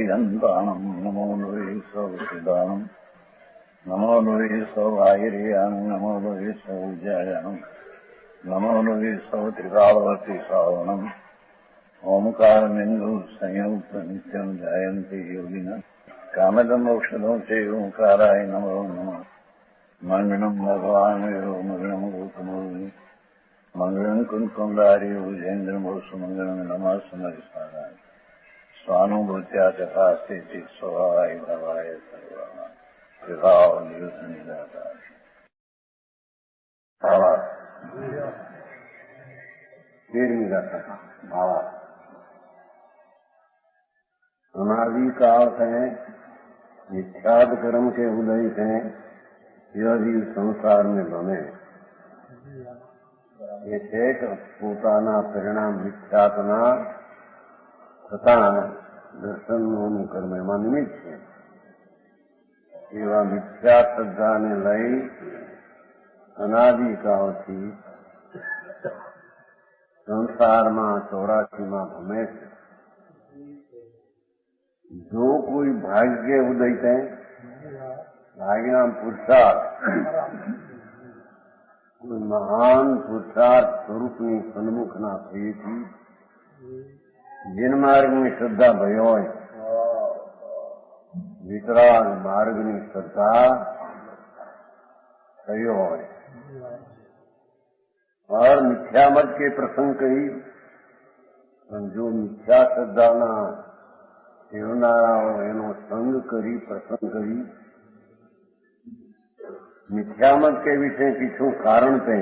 श्रीहन्ताणम् नमो नुवे सौचिदानम् नमो नुवे सौभागिर्याम् नमो नुवे सौज्यायाम् नमो नुवे सौत्रिकालवती सावनम् ओंकारमिन्दु संयुक्त नित्यम् जायन्ति योगिनः कामदम् मोक्षदम् च ओंकाराय नमो नमः मङ्गलम् भगवान् वीरो मङ्गलम् गौतमोऽग्नि मङ्गलम् कुन्कुण्डारि भुजेन्द्रमोसुमङ्गलम् नमः समरिस्मराय स्वानुभूत्या तथा स्थिति स्वभावाय भवाय सर्वाः विभाव निदाता भावा 13वीं गाथा भावा अनादि काल से मिथ्याद कर्म के उदय से यह जीव संसार में बने ये एक પોતાના પરિણામ મિથ્યાત્મના તથા દર્શનનું કર્મ એમાં નિમિત્ત છે. એવા મિથ્યા શ્રદ્ધાને લઈ અનાદિકાળથી સંસારમાં 84માં ભમે છે. જો કોઈ ભાગ્ય ઉદય થાય ભાગ્યના પુરુષાર્થ કોઈ મહાન પુરુષાર્થ સ્વરૂપની સન્મુખના થયેથી જીન માર્ગની શ્રદ્ધા ભય હોય વિતરાગ માર્ગની શ્રદ્ધા થયો હોય और मिथ्या मत के प्रसंग कही जो मिथ्या श्रद्धाना સેવનારાઓ એનો સંગ કરી પ્રસંગ કરી મિથ્યામત કે વિશે પીછું કારણ તે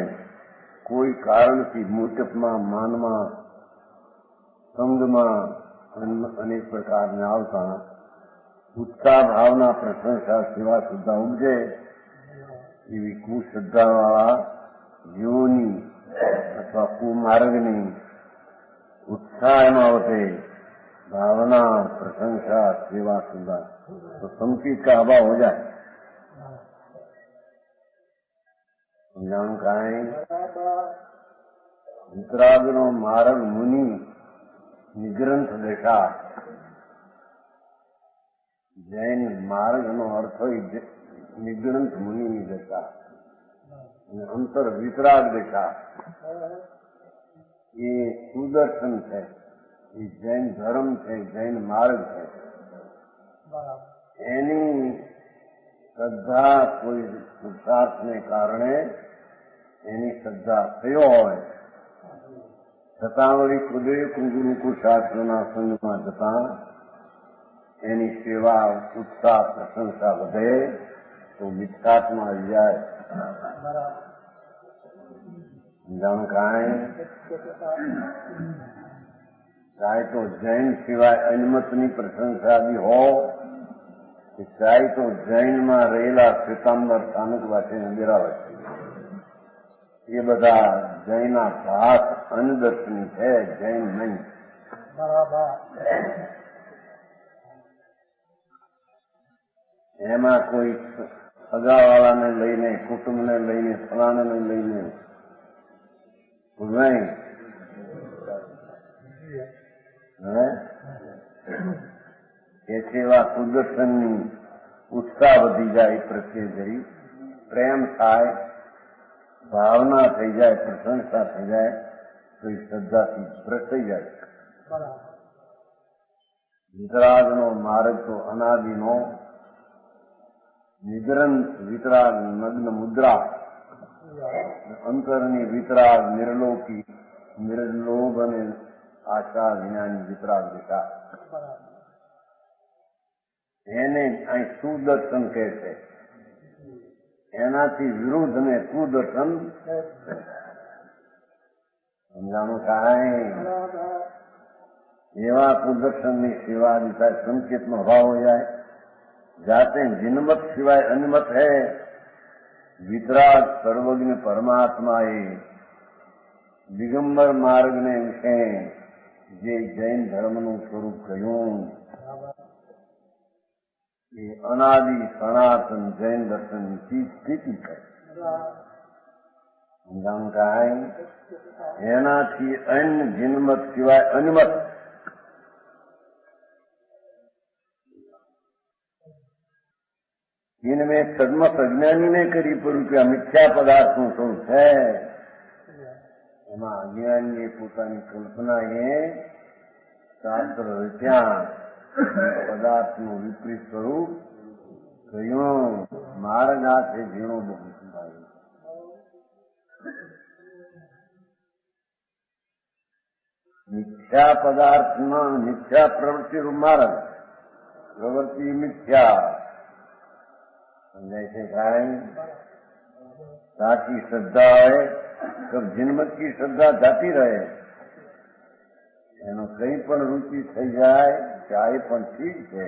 કોઈ કારણથી મૂર્તમાં માનમાં સંગમાં અનેક પ્રકારને આવતા ઉત્સાહ ભાવના પ્રશંસા સેવા શ્રદ્ધા ઉપજે એવી કુશ્રદ્ધાવાળા જીવોની અથવા કુમાર્ગની ઉત્સાહ એમાં વધે भावना प्रशंसा सेवा सुधा तो संचित का अभाव हो जाए. समझाएं વિતરાગનો માર્ગ મુનિ નિગ્રંથ દેખા જૈન માર્ગનો અર્થ હોય નિગ્રંથ મુનિની દેખા અને અંતર વિતરાગ દેખા એ સુદર્શન છે. એ જૈન ધર્મ છે, જૈન માર્ગ છે. એની શ્રદ્ધા કોઈ પુરુષાર્થને કારણે એની શ્રદ્ધા થયો હોય છતાં વળી ખુદે ગુરુકુળ શાસ્ત્રના સંગમાં જતા એની સેવા ઉત્સાહ પ્રશંસા વધે તો મિથ્યાત્મા આવી જાય. જાણકાય चाहे तो जैन सिवाय अनमतनी प्रशंसा भी हो चाहे तो जैन में रहेला श्वेतांबर स्थानकवासी बिरावे ये बधा जैना भात अनदर्शनी है, जैन नहीं. एमा कोई सगावाला ने लईने कुटुंब ने लईने फलाना ने लईने नहीं એ સેવા સુદર્શનની ઉત્સાહ વધી જાય, પ્રત્યે જઈ પ્રેમ થાય, ભાવના થઈ જાય, પ્રશંસા થઈ જાય તો એ શ્રદ્ધાથી ભ્રષ્ટ થઈ જાય. વિતરાગનો માર્ગ તો અનાદિનો નિગ્રંથ વિતરાગ નગ્ન મુદ્રા અંતરની વિતરાગ નિર્લોકી નિર્લોભ અને આશા વિનાની વિતરાગ દિશા એને અહીં સુદર્શન કહે છે. એનાથી વિરુદ્ધ ને કુદર્શન સમજાણું કાંઈ એવા કુદર્શનની સેવા દિશા સંકેતનો ભાવ हो जाए. जाते जिनमत सिवाय अनमत है वितराग सर्वज्ञ परमात्मा એ દિગંબર માર્ગને વિશે જે જૈન ધર્મનું સ્વરૂપ કહ્યું એ અનાદિ સનાતન જૈન દર્શનની સ્થિતિ છે. સમજાય એનાથી અન્ય જિનમત સિવાય અનમત એને મેં સદમત અજ્ઞાનીને કરી પડ્યું કે આ મિથ્યા પદાર્થનું શું છે. એમાં અજ્ઞાનીએ પોતાની કલ્પનાએ શાસ્ત્ર રચ્યા, પદાર્થનું વિપરીત સ્વરૂપ કહ્યું. માર્ગ આ છે ઝીણો બહુ સંભાળ્યો. મિથ્યા પદાર્થમાં મિથ્યા પ્રવૃત્તિનું માર્ગ, પ્રવૃત્તિ મિથ્યા સમજાય છે. કાંઈ સાચી શ્રદ્ધા હોય તો જન્મત કી શ્રદ્ધા જાતી રહે. એનો કઈ પણ રૂચિ થઈ જાય ચાહે પણ ઠીક છે.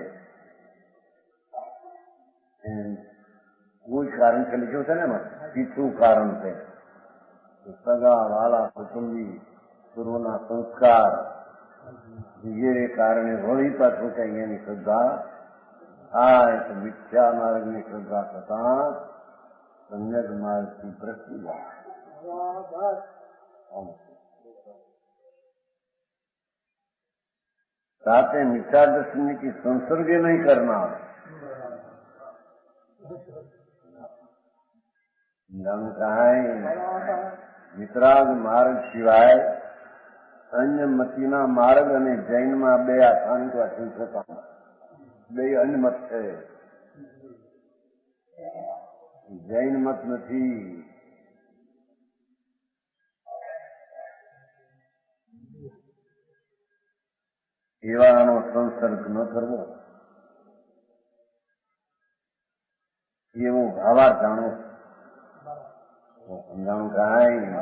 કોઈ કારણ છે લીધું છે ને એમાં પીછું કારણ છે. સગા વાલા કુટુંબી પૂર્વના સંસ્કાર વગેરે કારણે વળી પાછું કઈ એની શ્રદ્ધા થાય તો મિથ્યા માર્ગની શ્રદ્ધા થતા સમ્યક માર્ગથી પ્રશ્ન સાથે मिथ्या दर्शन की संसर्ग नहीं करना. વિતરાગ માર્ગ સિવાય અન્ય મતીના માર્ગ અને જૈનમાં બે આખાંત વાંચી શકાય. બે અન્યમત છે, જૈન મત નથી. એવાનો સંસર્ગ ન કરવો, એવો ભાવા જાણો. સમજાણું કાંઈ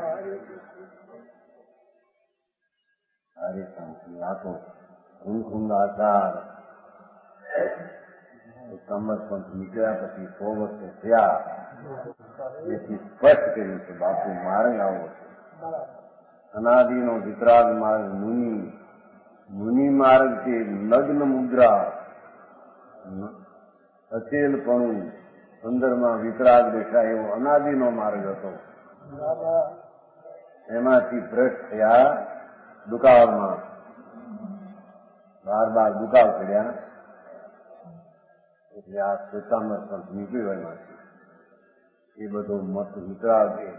અરે શાંતિ વાતો ઊંઘ આચાર સમર્પણ નીકળ્યા પછી 100 વર્ષે થયા. એથી સ્પષ્ટ કર્યું કે બાપુ માર્ગ આવો છે. અનાદિનો વિતરાગ માર્ગ મુનિ માર્ગ છે. લગ્ન મુદ્રા અચેલપણું અંદરમાં વિતરાગ દેખાય એવો અનાદિનો માર્ગ હતો. એમાંથી ભ્રષ્ટ થયા દુકાળમાં, બાર દુકાળ કર્યા. એટલે આ શ્વેતાંબર પંથ નીકળ્યો એમાંથી. એ બધો મત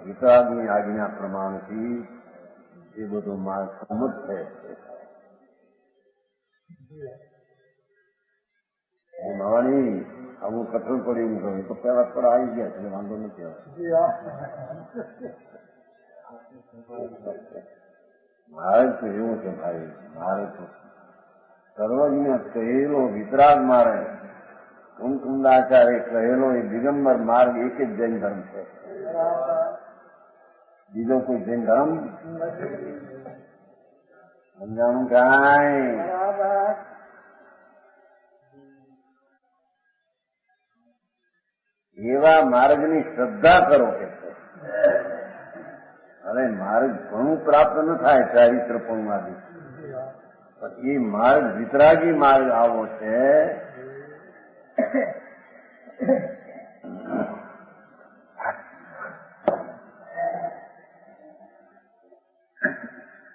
વિતરાગની આજ્ઞા પ્રમાણથી એ બધો માર્ગ સંમત છે. માવાણી અમુક કઠોળ પડ્યું કહ્યું તો પેલા પર આવી ગયા એટલે વાંધો નથી. મારે તો એવું છે ભાઈ, મારે તો સર્વજ્ઞ કહેલો વિતરાગ માર્ગ, કુંદાચાર્ય કહેલો એ દિગંબર માર્ગ એક જ જૈન ધર્મ છે. બીજો કોઈ જૈન ધર્મ સમજાણું કાંઈ. એવા માર્ગની શ્રદ્ધા કરો કે હવે માર્ગ ઘણું પ્રાપ્ત ન થાય ચારિત્ર પણ એ માર્ગ વિતરાગી માર્ગ આવો છે.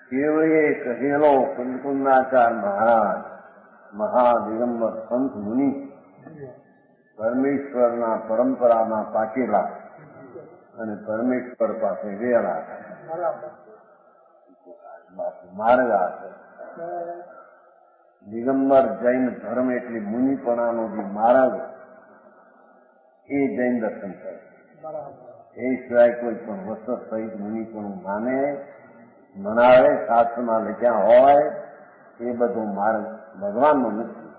કેવળીએ કહેલો કુંદકુંદાચાર મહારાજ મહાદિગંબર સંત મુનિ પરમેશ્વરના પરંપરામાં પાકેલા અને પરમેશ્વર પાસે ગયેલા માર્ગ આ છે. દિગંબર જૈન ધર્મ એટલે મુનિપણાનો જે માર્ગ એ જૈન દર્શન છે. એ સિવાય કોઈ પણ વસ્તુ સહિત મુનિપણું માને મનાવે શાસ્ત્રમાં લખ્યા હોય એ બધો માર્ગ ભગવાનનો નથી.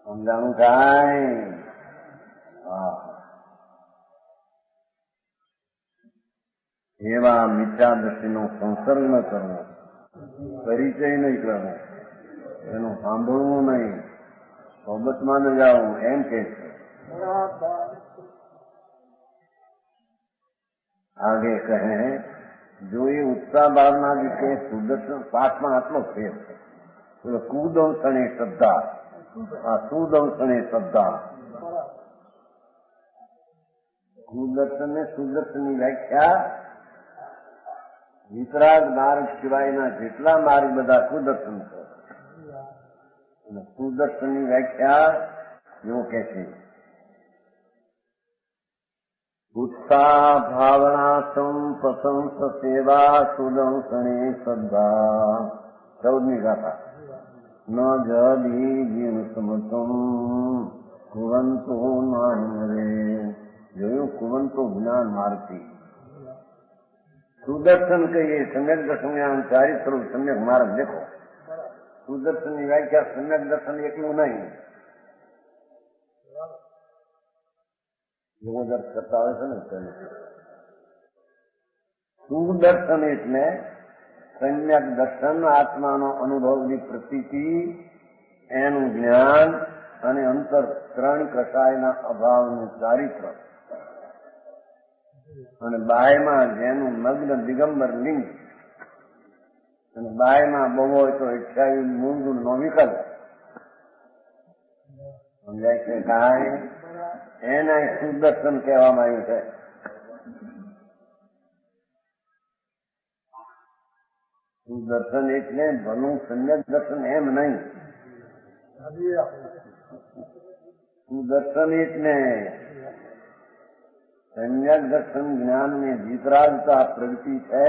સમજાણું કાંઈ. એવા મિથ્યા દ્રષ્ટિનો સંસર્ગ ન કરવો, પરિચય નહીં કરવો, એનું સાંભળવું નહીં, સોબતમાં ન જવું એમ કે છે. આગે કહે જો એ ઉત્સાહ બાળના વિશે સુદર્શન પાઠમાં આટલો ફેર છે. કુદંશણે શ્રદ્ધા, આ સુદંશણે શ્રદ્ધા. કુદર્શન ને સુદર્શનની વ્યાખ્યા વિતરાગ માર્ગ સિવાયના જેટલા માર્ગ બધા કુદર્શન છે. અને સુદર્શનની વ્યાખ્યા એવું કે છે उत्साह भावना प्रशंस सेवा सुदर्शने श्रद्धा 14મી ગાથા ન જદી જીવ સમતમ કુવંતો નાહિ જોયું કુવંતો જ્ઞાન માર્ગથી સુદર્શન કહીએ સમ્યક દર્શન જ્ઞાન ચારિત્ર સમ્યક માર્ગ દેખો સુદર્શનની વ્યાખ્યા સમ્યક દર્શન એકલું નહીં યોગદર્શ કરતા આવે છે ને સુદર્શન એટલે સમ્યક દર્શન આત્માનો અનુભવની પ્રતીતિ એનું જ્ઞાન અને અંતર ત્રણ કષાયના અભાવનું ચારિત્ર અને બાયમાં જેનું નગ્ન દિગંબર લિંગ અને બાયમાં બહુ હોય તો 28 મૂળ નો વિકલ્પ સમજાય છે કાંઈ એના સુદર્શન કહેવામાં આવ્યું છે સુદર્શન એટલે ભલું સમ્યક દર્શન એમ નહીં સુદર્શન એટલે સમ્યક દર્શન જ્ઞાનને વિતરાગતા પ્રગતિ છે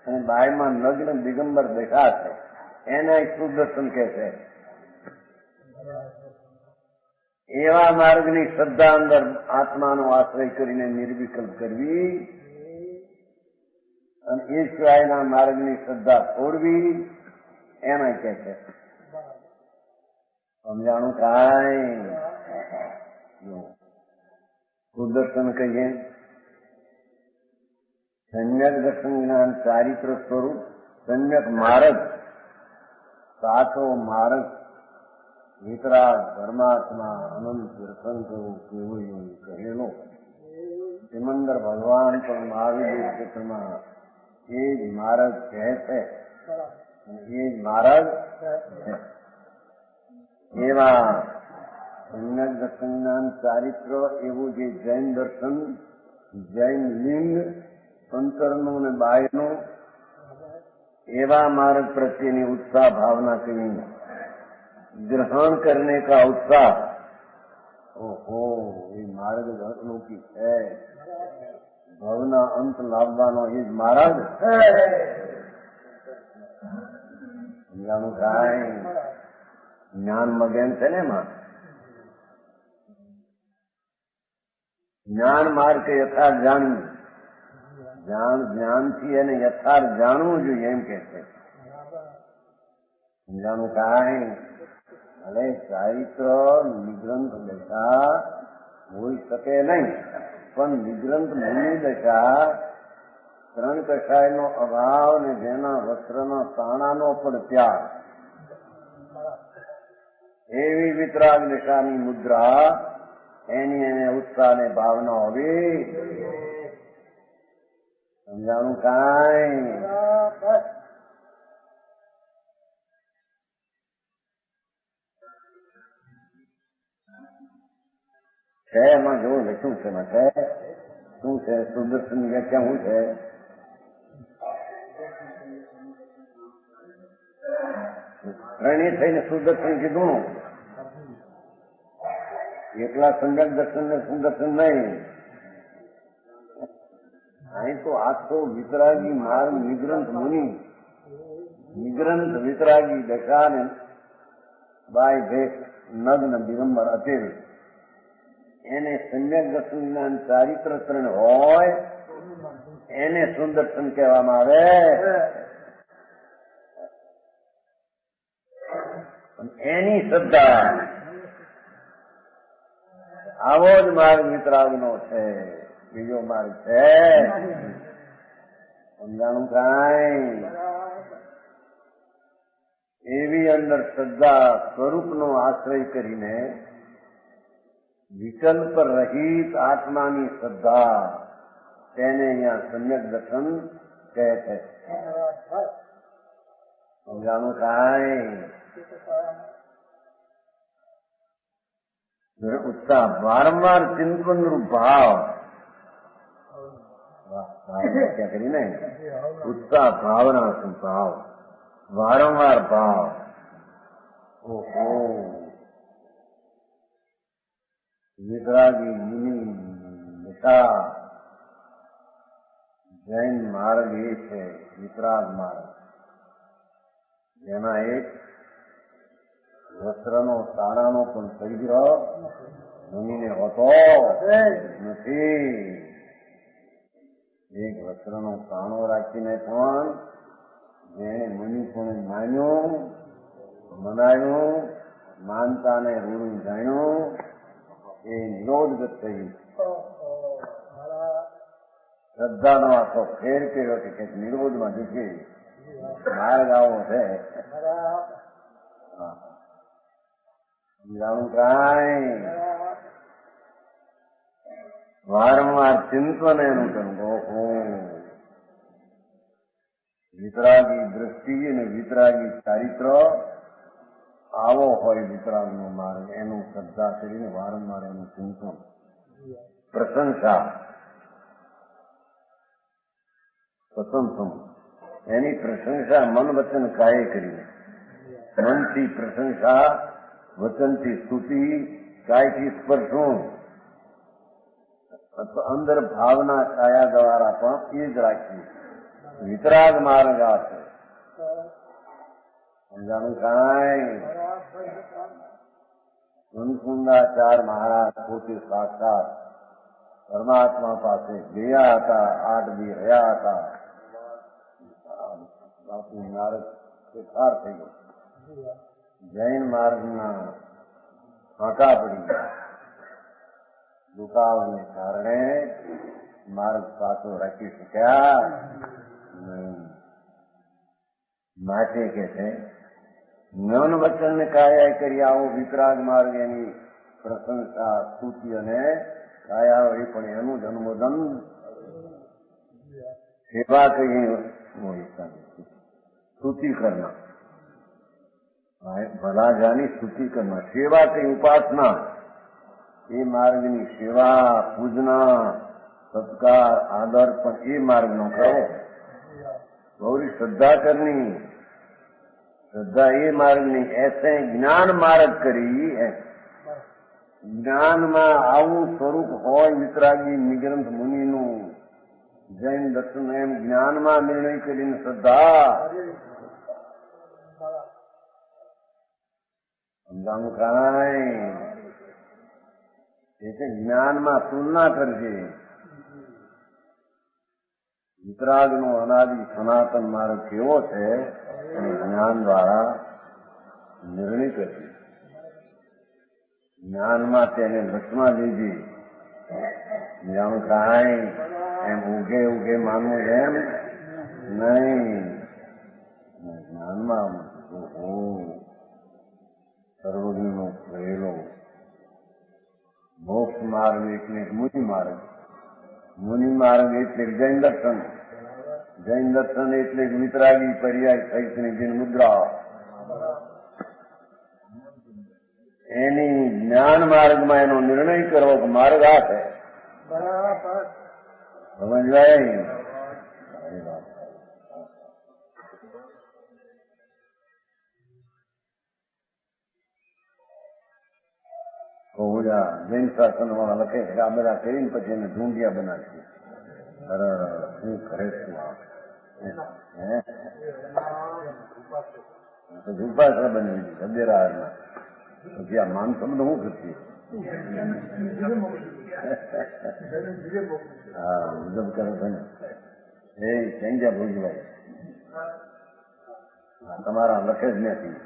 અને બાયમાં નગ્ન દિગંબર દેખાશે એના સુદર્શન કહે છે એવા માર્ગની શ્રદ્ધા અંદર આત્માનો આશ્રય કરીને નિર્વિકલ્પ કરવી અને એ સિવાયના માર્ગની શ્રદ્ધા છોડવી એના કહે છે સમજાણું કાંઈ સુદર્શન કહીએ સમ્યક દર્શન જ્ઞાન ચારિત્ર સ્વરૂપ સમ્યક માર્ગ સાચો માર્ગ વિતરાગ પરમાત્મા અનંત દર્શન કરવું કેવું એવું કહેલો સિમંદર ભગવાન પણ મહાવીર ક્ષેત્રમાં એ જ માર્ગ કહે છે એ જ માર્ગ એવા સમ્યક દર્શન જ્ઞાન ચારિત્ર એવું જે જૈન દર્શન જૈન લિંગ અંતરનું અને બાહ્યનું એવા માર્ગ પ્રત્યેની उत्साह भावना कहीं ग्रहण करने का उत्साह ओहो ये मार्ग धर्मों है भवना अंत लाभवानो ये मार्ग समझाणું કાંઈ જ્ઞાન મગન છે ને માં જ્ઞાન માર્ગ યથાર્થ જાણવું જ્ઞાનથી એને યથાર્થ જાણવું જોઈએ એમ કે છે સમજાણું કાંઈ ભલે ચારિત્ર નિગ્રંથ દશા હોઈ શકે નહીં પણ નિગ્રંથ મુનિ દશા ત્રણ કષાયનો અભાવ ને જેના વસ્ત્રના તાણાનો પણ ત્યાગ એવી વિતરાગ દશાની મુદ્રા એની એને ઉત્સાહ ને ભાવના હોવી સમજાણું કાંઈ છે એમાં જોવું ને શું છે એમાં છે શું છે સુદર્શનની વ્યાખ્યા શું છે ત્રણેય થઈને સુદર્શન કીધું એકલા સમ્યક દર્શન ને સુદર્શન નહીં અહીં તો આખો વિતરાગી માર્ગ નિગ્રંથ મુનિ નિગ્રંથ વિતરાગી દશા ને બાય ભેખ નગ્ન દિગંબર અચેલ એને સમ્યક દર્શન જ્ઞાન ચારિત્ર ત્રણ હોય એને સુદર્શન કહેવામાં આવે એની શ્રદ્ધા આવો જ માર્ગ વિતરાગનો છે બીજો માર્ગ છે સમજાણું કાંઈ એવી અંદર શ્રદ્ધા સ્વરૂપનો આશ્રય કરીને વિકલ્પ રહિત આત્માની શ્રદ્ધા તેને અહીંયા સમ્યક દર્શન કહે છે સમજાણું કાંઈ ઉત્સાહ વારંવાર ચિંતન રૂપ ભાવ વ્યાખ્યા કરીને ઉત્સાહ ભાવના ભાવ વારંવાર ભાવ ઓહો વિતરાગી મુનિ નિશા જૈન માર્ગ એ છે વિતરાગ માર્ગ, જેમાં એક વસ્ત્રનો તાણાનો પણ સંગ્રહ મુનિને હોતો નથી. એક વસ્ત્રનો તાણો રાખીને પણ જેને મુનિ પણ માન્યું, મનાયું, માનતાને રૂડું જાણ્યું, એ નિરોધગત થઈ. શ્રદ્ધાનો આખો ફેર કર્યો કે નિરોધમાં જશે માર્ગ આવો છે. જાણું કાંઈ વારંવાર ચિંતન એનું કરવો. વિતરાગી દ્રષ્ટિ અને વિતરાગી ચારિત્ર આવો હોય વિતરાગનો માર્ગ. એનું શ્રદ્ધા કરીને વારંવાર એનું ચિંતન, પ્રશંસા, એની પ્રશંસા મન વચન કાયે કરીને. મનથી પ્રશંસા, વચનથી સ્તુતિ, કાયથી સ્પર્શું, અંદર ભાવના કાયા દ્વારા પણ એ જ રાખી. વિતરાગ માર્ગ આ છે. સમજાણું કાંઈ? મનકુંદાચાર મહારાજ પોતે સાક્ષાત પરમાત્મા પાસે ગયા હતા, 8 દી રહ્યા હતા. બાપુ નારદ ફેરફાર થઈ ગયો. જૈન માર્ગના ફાંકા પડી ગયા. દુકાળને કારણે માર્ગ પાછો રાખી શક્યા નહીં. માટે કે છે મન વચન કાયા કરી આવો વિતરાગ માર્ગ. એની પ્રશંસા, સ્તુતિ અને કાયા હોય પણ એનું જ અનુમોદન. સેવા કઈ સ્તુતિ કરના, ભલા જાની સ્તુતિ કરના. સેવા કઈ ઉપાસના, એ માર્ગની સેવા, પૂજના, સત્કાર, આદર પણ એ માર્ગનો કરો. ગૌરી શ્રદ્ધા કરની, શ્રદ્ધા એ માર્ગની. એસે જ્ઞાન માર્ગ કરી. જ્ઞાનમાં આવું સ્વરૂપ હોય વિતરાગી નિગ્રંથ મુનિનું, જૈન દર્શન એમ જ્ઞાનમાં નિર્ણય કરીને શ્રદ્ધા. સમજાણું કાંઈ? એટલે જ્ઞાનમાં તુલના કરજે. વિતરાગનો અનાદિ સનાતન માર્ગ કેવો છે અને જ્ઞાન દ્વારા નિર્ણય કરજે. જ્ઞાનમાં તેને લક્ષમાં લેજે. જાણું કાંઈ? એમ ઉગે ઉગે માનવું એમ નહીં. જ્ઞાનમાં સર્વજ્ઞનો રહેલો મોક્ષ માર્ગ એટલે મુનિ માર્ગ. મુનિ માર્ગ એટલે જૈન દર્શન. જૈન દર્શન એટલે વિતરાગી પર્યાય સહિતની જીન મુદ્રા. એની જ્ઞાન માર્ગમાં એનો નિર્ણય કરવો કે માર્ગ આ છે. સમજાય? જૈન શાસન વાળા લખે છે આ બધા કરીને પછી એને ઢૂંઢિયા બનાવીએ. શું કરે શું ઝુંપાસા બનાવી દીધી અબેરાના. પછી આ માન શબ્દ શું કરતી? હા, મુજબ કરે છે ને. એ ચેન્જા ભોજભાઈ તમારા લખે જ નથી.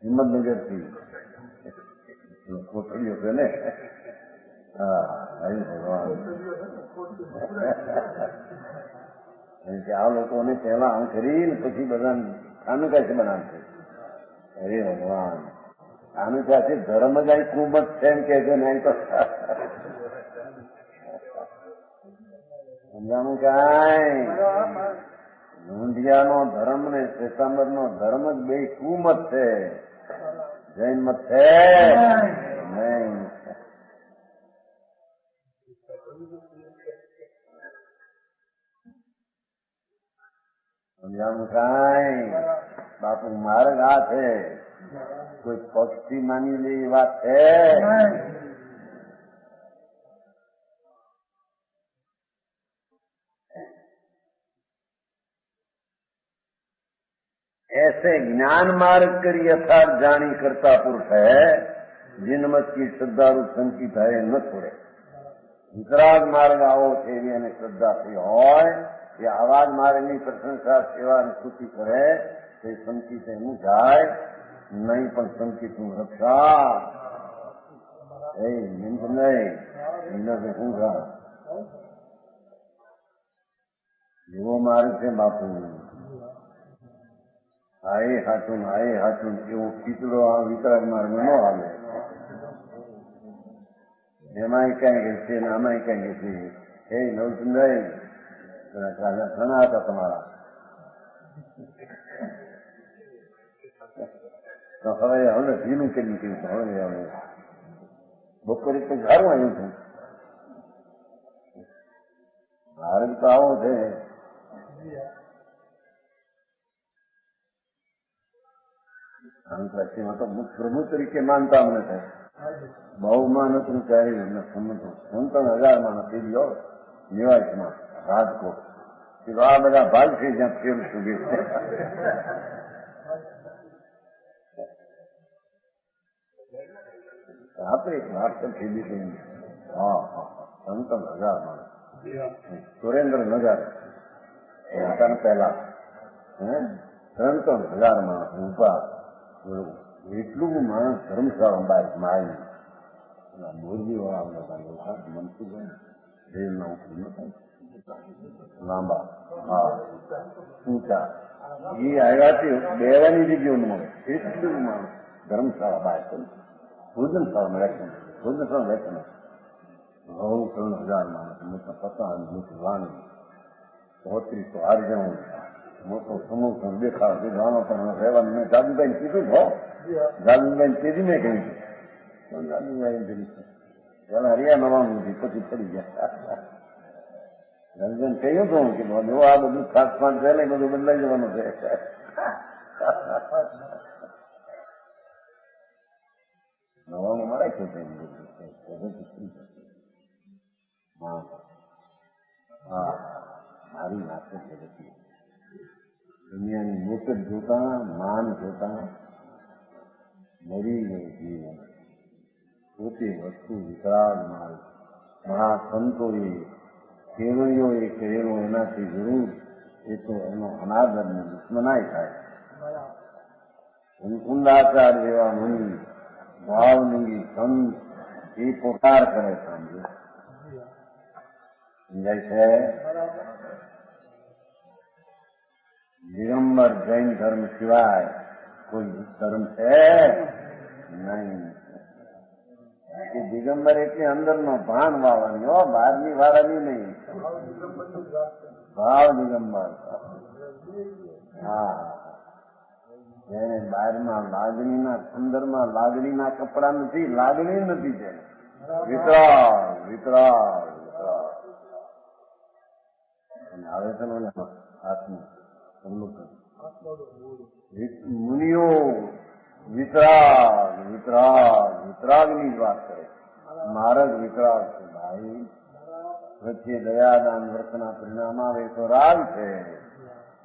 હિંમતનગરથી કોથળીઓ છે ને. હા, ભગવાન આ લોકોને પહેલા આમ કરીને પછી બધા આનુકાથી બનાવશે. અરે ભગવાન, આનુકાથી ધર્મ જ અહીં કુમત છે એમ કે છે ને. તો સમજાણું કાંઈ? ઢૂંઢિયાનો ધર્મ ને શ્વેતાંબરનો ધર્મ જ બે કુમત છે. જૈન મત છે નહીં. સમજાણું કાંઈ? બાપુ માર્ગ આ છે. કોઈ પક્ષથી માની લે એ વાત છે? ऐसे ज्ञान मार्ग कर यथार्थ जानी करता पुरुष है जिनमत की श्रद्धारू संचित है न छोड़े। વિતરાગ માર્ગ આવો છે એવી અને શ્રદ્ધાથી હોય એ આવા જ માર્ગની પ્રશંસા સેવા અને સ્તુતિ કરે તો એ સંચિત એનું જાય નહીં, પણ સંચિતનું રક્ષા એ નિંદ નહીં એના શું થાય એવો માર્ગ છે બાપુ. આએ હાચું એવો ખીચડો આ વિતરાગ માર્ગ ન આવે. એમાંય કઈ કે છે ને આમાંય કઈ કે છે. એ નવચંદ્રાય ઘણા હતા તમારા તો હવે ઢીલું કરી કર્યું છે. હવે બપોરે તો સારું આવ્યું છું. માર્ગ તો આવો છે. આંતરરાષ્ટ્રીયમાં તો પ્રભુ તરીકે માનતા અમને થાય. બહુ માં નથી ચારી સમજો 53,000 માં નથી લો નિવાસમાં રાજકોટ. આ બધા ભાગ છે જ્યાં ફેર સુધી છે. આપણે એક વાત કરી દીધી. હા 53,000 માં સુરેન્દ્રનગર હતા પહેલા 53,000 માં ઉભા. એટલું માણસ ધર્મશાળા બાઇકમાં આવી મોરબી વાળા મનસુખભાઈ રેલના ઉપર લાંબા હા ઊંચા એ આવ્યાથી બેવાની જગ્યાઓ મળે. એટલું માણસ ધર્મશાળા બાઇક ભોજનશાળામાં રહેશે. ભોજનશાળા રહેશે 53,000 માણસ મોટા પતા મોટી વાણી 3500 આર્જણ મોટો સમૂહ દેખાડો જવાનો પણ રહેવાનું. મેં જાદુભાઈ કીધું છો. જાદુભાઈ તેજી મેં કહ્યું જાદુભાઈ પેલા હરિયા નવાનું પછી પડી ગયા. જાદુભાઈ કહ્યું હતું કે જો આ બધું ખાસ પાંચ છે ને બધું બદલાઈ જવાનું છે. નવાનું મળે છે હા મારી વાત છે. દુનિયાની મોકત જોતા માન જોતા મરી ગયું જીવન. પોતે વસ્તુ વિતરાગ માર્ગ મહાસંતોએ કેવળીઓએ કહેલો એનાથી જરૂર એ તો એનો અનાદર ને દુશ્મનાય થાય. કુંડાચાર જેવા મુનિ ભાવલિંગી સંત એ પોકાર કરે સમજો સમજાય છે. દિગંબર જૈન ધર્મ સિવાય કોઈ ધર્મ છે નહીં. કે દિગંબર એટલે અંદરનો ભાન વાળવાની હો, બહારની વાળાની નહીં. ભાવ દિગંબર. હા જેને બહારમાં લાગણીના અંદરમાં લાગણીના કપડા નથી, લાગણી નથી છે. વિતરાગ વિતરાગ વિતરાગ આવે છે ને આત્મા મુનિઓ વિતરાગ વિતરાગ વિતરાગની જ વાત કરે. માર્ગ વિતરાગ છે ભાઈ. વચ્ચે દયાદાન વર્તના પરિણામ આવે તો રાગ છે.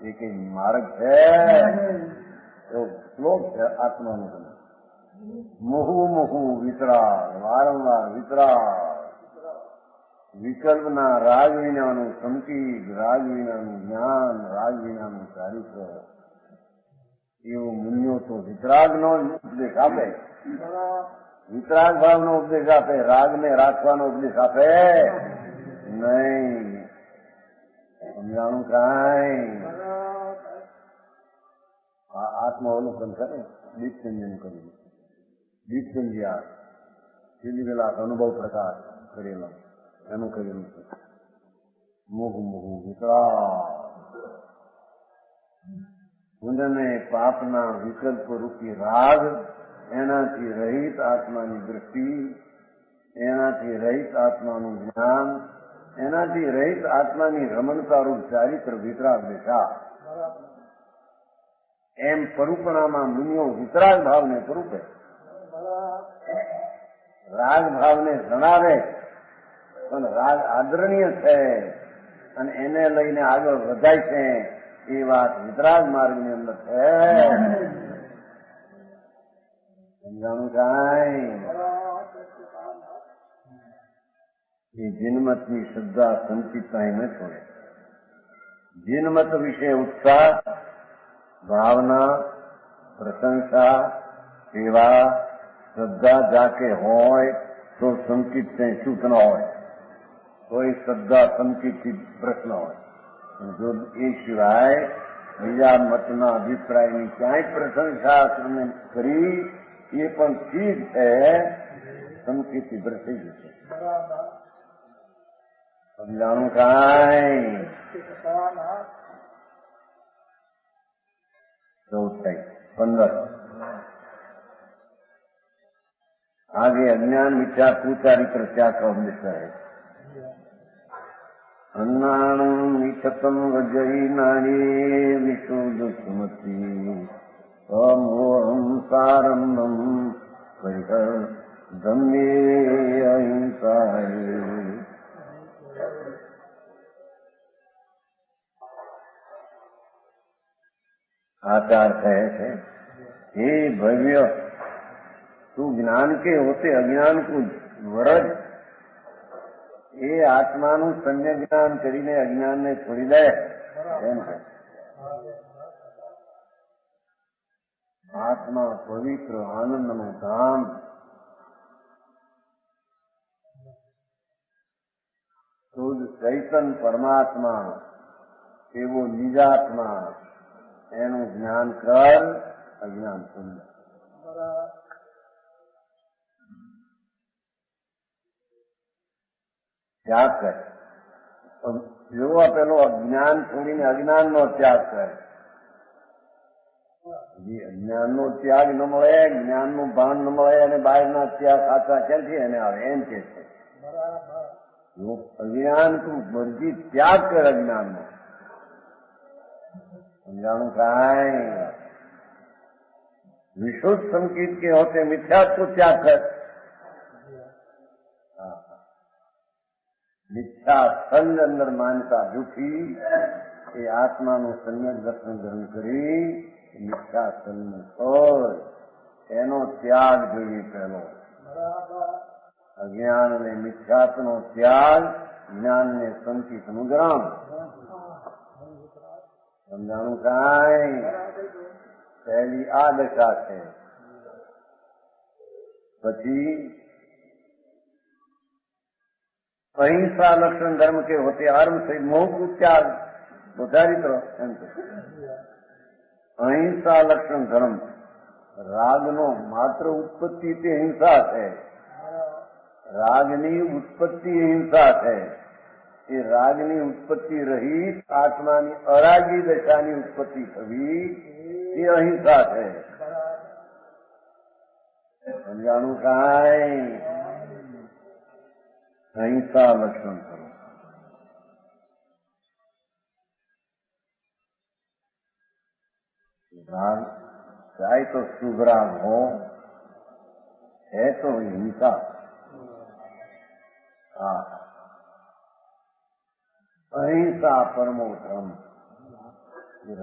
એ કઈ માર્ગ છે એવો શ્લોક છે આત્માનો. મોહુ મોહુ વિતરાગ વારંવાર વિતરાગ. વિકલ્પના રાગ વિનાનું સંકીત, રાગ વિનાનું જ્ઞાન, રાગ વિનાનું ચારિત્ર એવું મુનિઓ તો વિતરાગનો ઉપદેશ આપે. વિતરાગ ભાવનો ઉપદેશ આપે. રાગને રાખવાનો ઉપદેશ આપે નહીં. સમજાણું કાંઈ આત્માવલોકન કરે. દીપચંદન કર્યું. દીપચંદ્યા સીધી પેલા અનુભવ પ્રકાશ કરેલો એનું કરેલું છે. મોહુ મોહુ વિતરાગ. પુણ્યને પાપના વિકલ્પ રૂપી રાગ, એનાથી રહિત આત્માની દૃષ્ટિ, એનાથી રહિત આત્માનું જ્ઞાન, એનાથી રહિત આત્માની રમણતારૂપ ચારિત્ર વિતરાગ દેખા. એમ પરૂપણામાં મુનિઓ વિતરાગ ભાવને પરૂપે, રાગ ભાવને જણાવે, પણ રાગ આદરણીય છે અને એને લઈને આગળ વધાય છે એ વાત વિતરાગ માર્ગની અંદર છે. સમજાણું કાંઈ? એ જીનમતની શ્રદ્ધા સંચિતતા ન છોડે. જીનમત વિશે ઉત્સાહ, ભાવના, પ્રશંસા, સેવા, શ્રદ્ધા જાકે હોય તો સંચિત ચૂત ન હોય, કોઈ શ્રદ્ધા સંચિતથી પ્રશ્ન હોય. જો એ સિવાય બીજા મતના અભિપ્રાયની ક્યાંય પ્રશંસા કરી એ પણ ઠીક છે, સંચિતથી ભરતી જશે. સમજાણું કાંઈ? 15 आगे अज्ञान मिथ्या कुचारित्र त्याग विषय अन्नाणं निखतं वजयी नारी विशुद्ध सुमति अमोहं सारम्भं परिहर धम्ये अहिंसाये. आचार कहे थे, हे भव्य, तू ज्ञान के होते अज्ञान को वरद, એ આત્માનું સમ્યક જ્ઞાન કરીને અજ્ઞાનને છોડી દે. એમ છે આત્મા પવિત્ર આનંદનું ધામ, શુદ્ધ ચૈતન પરમાત્મા એવો નિજાત્મા, એનું જ્ઞાન કર, અજ્ઞાન છોડી દે. ત્યાગ કરે. જો પેલો અજ્ઞાન છોડીને અજ્ઞાનનો ત્યાગ કરે. અજ્ઞાનનો ત્યાગ ન મળે, જ્ઞાનનું ભાન ન મળે અને બહારના ત્યાગ સાચા ક્યાંથી એને આવે? એમ કે છે જો અજ્ઞાન તું મરજી ત્યાગ કર અજ્ઞાનનો. સમજાણું કાંઈ? विशुद्ध संकेत के होते मिथ्यात्व को त्याग कर. मिथ्या संग अंदर मानता जूठी એ આત્માનું સમ્યક દર્શન ગ્રહણ કરી મિથ્યા સંગ છોડ, એનો ત્યાગ જોઈએ. પહેલો અજ્ઞાન અને મિથ્યાત્વનો ત્યાગ, જ્ઞાનને સંચિતનું ગ્રહણ. સમજાણું કાંઈ? પહેલી આ દશા છે. પછી અહિંસા લક્ષણ ધર્મ કે હોતે આરંભ થઈ મોહ ત્યાગ ચારિત્ર. એમ કે અહિંસા લક્ષણ ધર્મ, રાગનો માત્ર ઉત્પત્તિ તે હિંસા છે. રાગની ઉત્પત્તિ હિંસા છે. એ રાગની ઉત્પત્તિ રહિત આત્માની અરાગી દશાની ઉત્પત્તિ થવી એ અહિંસા છે. સમજાણું કાંઈ? અહિંસા લક્ષણ કરો. राग चाहे तो शुभ राग हो, है तो हिंसा. અહિંસા પરમો ધર્મ.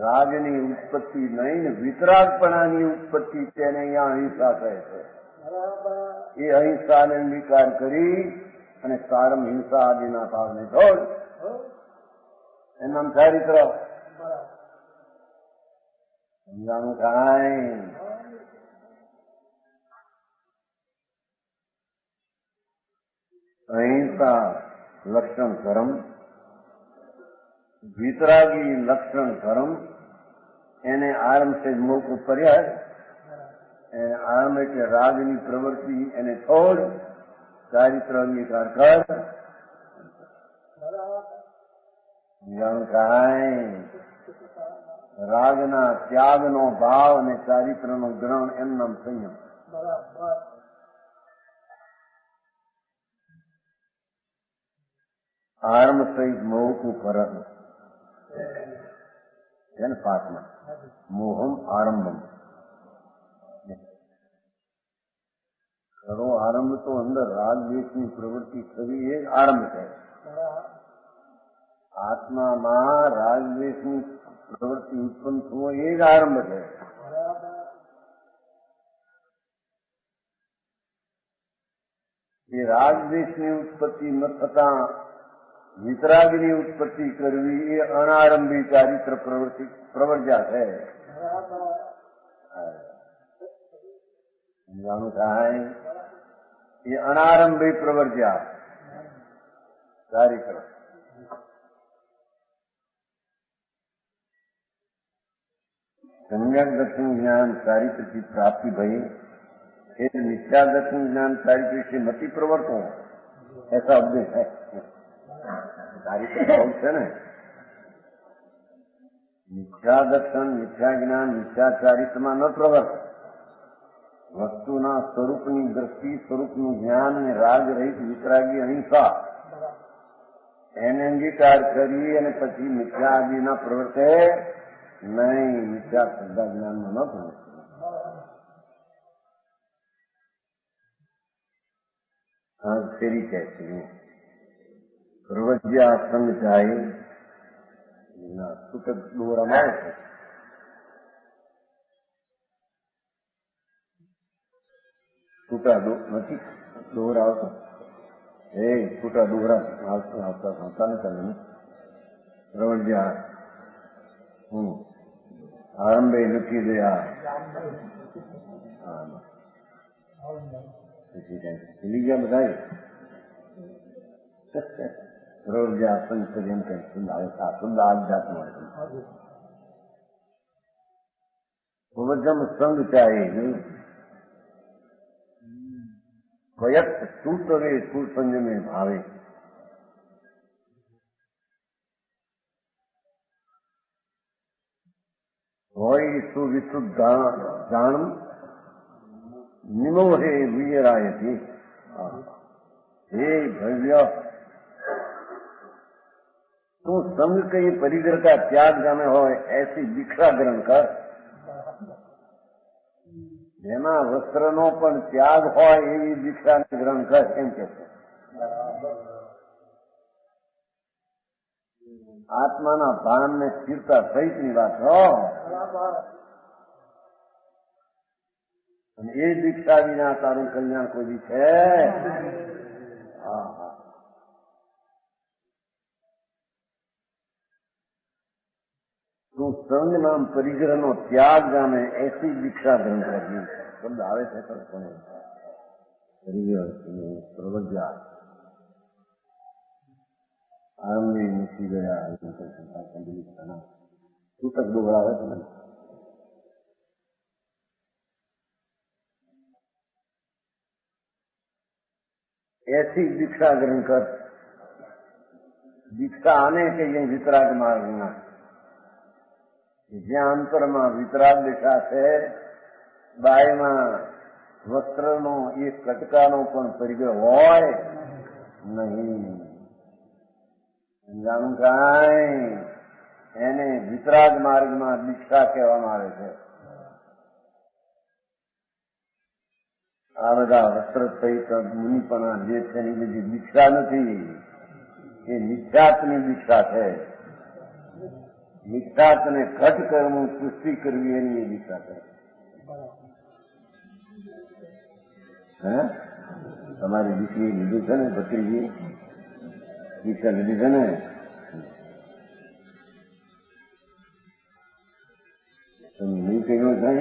રાગની ઉત્પત્તિ નહીં ને વિતરાગપણાની ઉત્પત્તિ તેને અહીંયા અહિંસા કહે છે. એ અહિંસાને અંગીકાર કરી અને સારમ હિંસા આદિના ભાવને છોડ, એનું ચારિત્ર. સમજાણું કાંઈ? અહિંસા લક્ષણ ધર્મ, વિતરાગી લક્ષણ ધર્મ, એને આરંભ છે મોક પર્યાય. એને આરંભ એટલે રાગની પ્રવૃત્તિ એને છોડ, ચારિત્ર અંગીકાર કર. સમજાણું કાંઈ? રાગના ત્યાગનો ભાવ અને ચારિત્રનો ગ્રહણ એમ નામ સંયમ. આરંભ સહિત મોહકું ફરક. છે ને પાઠમાં મોહમ આરંભમ. ખરો આરંભ તો અંદર રાગદ્વેષની પ્રવૃત્તિ થવી એ જ આરંભ છે. આત્મામાં રાગદ્વેષની પ્રવૃત્તિ ઉત્પન્ન થવો એ જ આરંભ છે. એ રાગદ્વેષની ઉત્પત્તિ ન થતા વિતરાગની ઉત્પત્તિ કરવી એ અનારંભી ચારિત્ર પ્રવૃત્તિ પ્રવર્જા છે. સમજાણું થાય? એ અનારંભી પ્રવર્જા ચારિત્ર. सम्यक दर्शन ज्ञान चारित्र की प्राप्ति भई फिर मिथ्या दर्शन ज्ञान चारित्र से मति प्रवर्तन ऐसा उपदेश है. चारित्र भाव है न. मिथ्या दर्शन मिथ्या ज्ञान मिथ्या चारित्रमा न प्रवर्त. વસ્તુના સ્વરૂપની દ્રષ્ટિ સ્વરૂપનું જ્ઞાન અને રાગ રહિત વિતરાગી અહિંસા એને અંગીકાર કરી અને પછી મિથ્યા આદિના પ્રવર્તે નહીં. મિથ્યા શ્રદ્ધા જ્ઞાનમાં ન પ્રવર્તે. હા ફેરી કહે છે પ્રવજ્યા સંગ જાય છૂટક દોરામાં આવે છે. છૂટા નથી દોર આવતો એ છૂટા દોરા આવતા નથી. પ્રવજ્યા આરંભે નથી દયા ભૂલી ગયા બધા. પ્રવજ્યા સંસદ એમ કઈ શુદ્ધ આવે શુદ્ધ આધ્યાત્મ પ્રવજમ સંગ ચાહે કયક સૂતરે સુસંજમે ભાવે. હોય સુવિશુદ્ધ જાણ નિમોહે વીરાયથી. हे भव्य तू संग के परिग्रह का त्याग जाने हो ऐसी दीक्षा ग्रहण कर. જેમાં વસ્ત્રનો પણ ત્યાગ હોય એવી દીક્ષાને ગ્રહણ કર એમ કે છે. આત્માના ભાન ને સ્થિરતા સહિતની વાત હો. અને એ દીક્ષા વિના તારું કલ્યાણ કોઈ છે. તું સંગ નામ પરિગ્રહ નો ત્યાગ જાણે એસી દીક્ષા ગ્રહણ કરવી. શબ્દ આવે છે પરિગ્રહ પ્રવજ્યા આરંભી મૂકી ગયા છૂટક દોગડા આવે છે. ऐसी दीक्षा ग्रहण कर. दीक्षा आने के ये वितराग मार्गना જ્યાં અંતરમાં વિતરાગ દિશા છે બાયમાં વસ્ત્રનો એક કટકાનો પણ પરિગ્રહ હોય નહીં. જાણું કાંઈ એને વિતરાગ માર્ગમાં દીક્ષા કહેવામાં આવે છે. આ બધા વસ્ત્ર સહિત મુનિપણા જે છે એની બધી દીક્ષા નથી. એ નિશ્ચાતની દીક્ષા છે. નિશ્ચાતને ઘટ કરવું પુષ્ટિ કરવી એની દીક્ષા છે. હે તમારી દીકરી લીધું છે ને ભત્રીજી દીક્ષા લીધી છે ને. તમે નહીં કહ્યું છે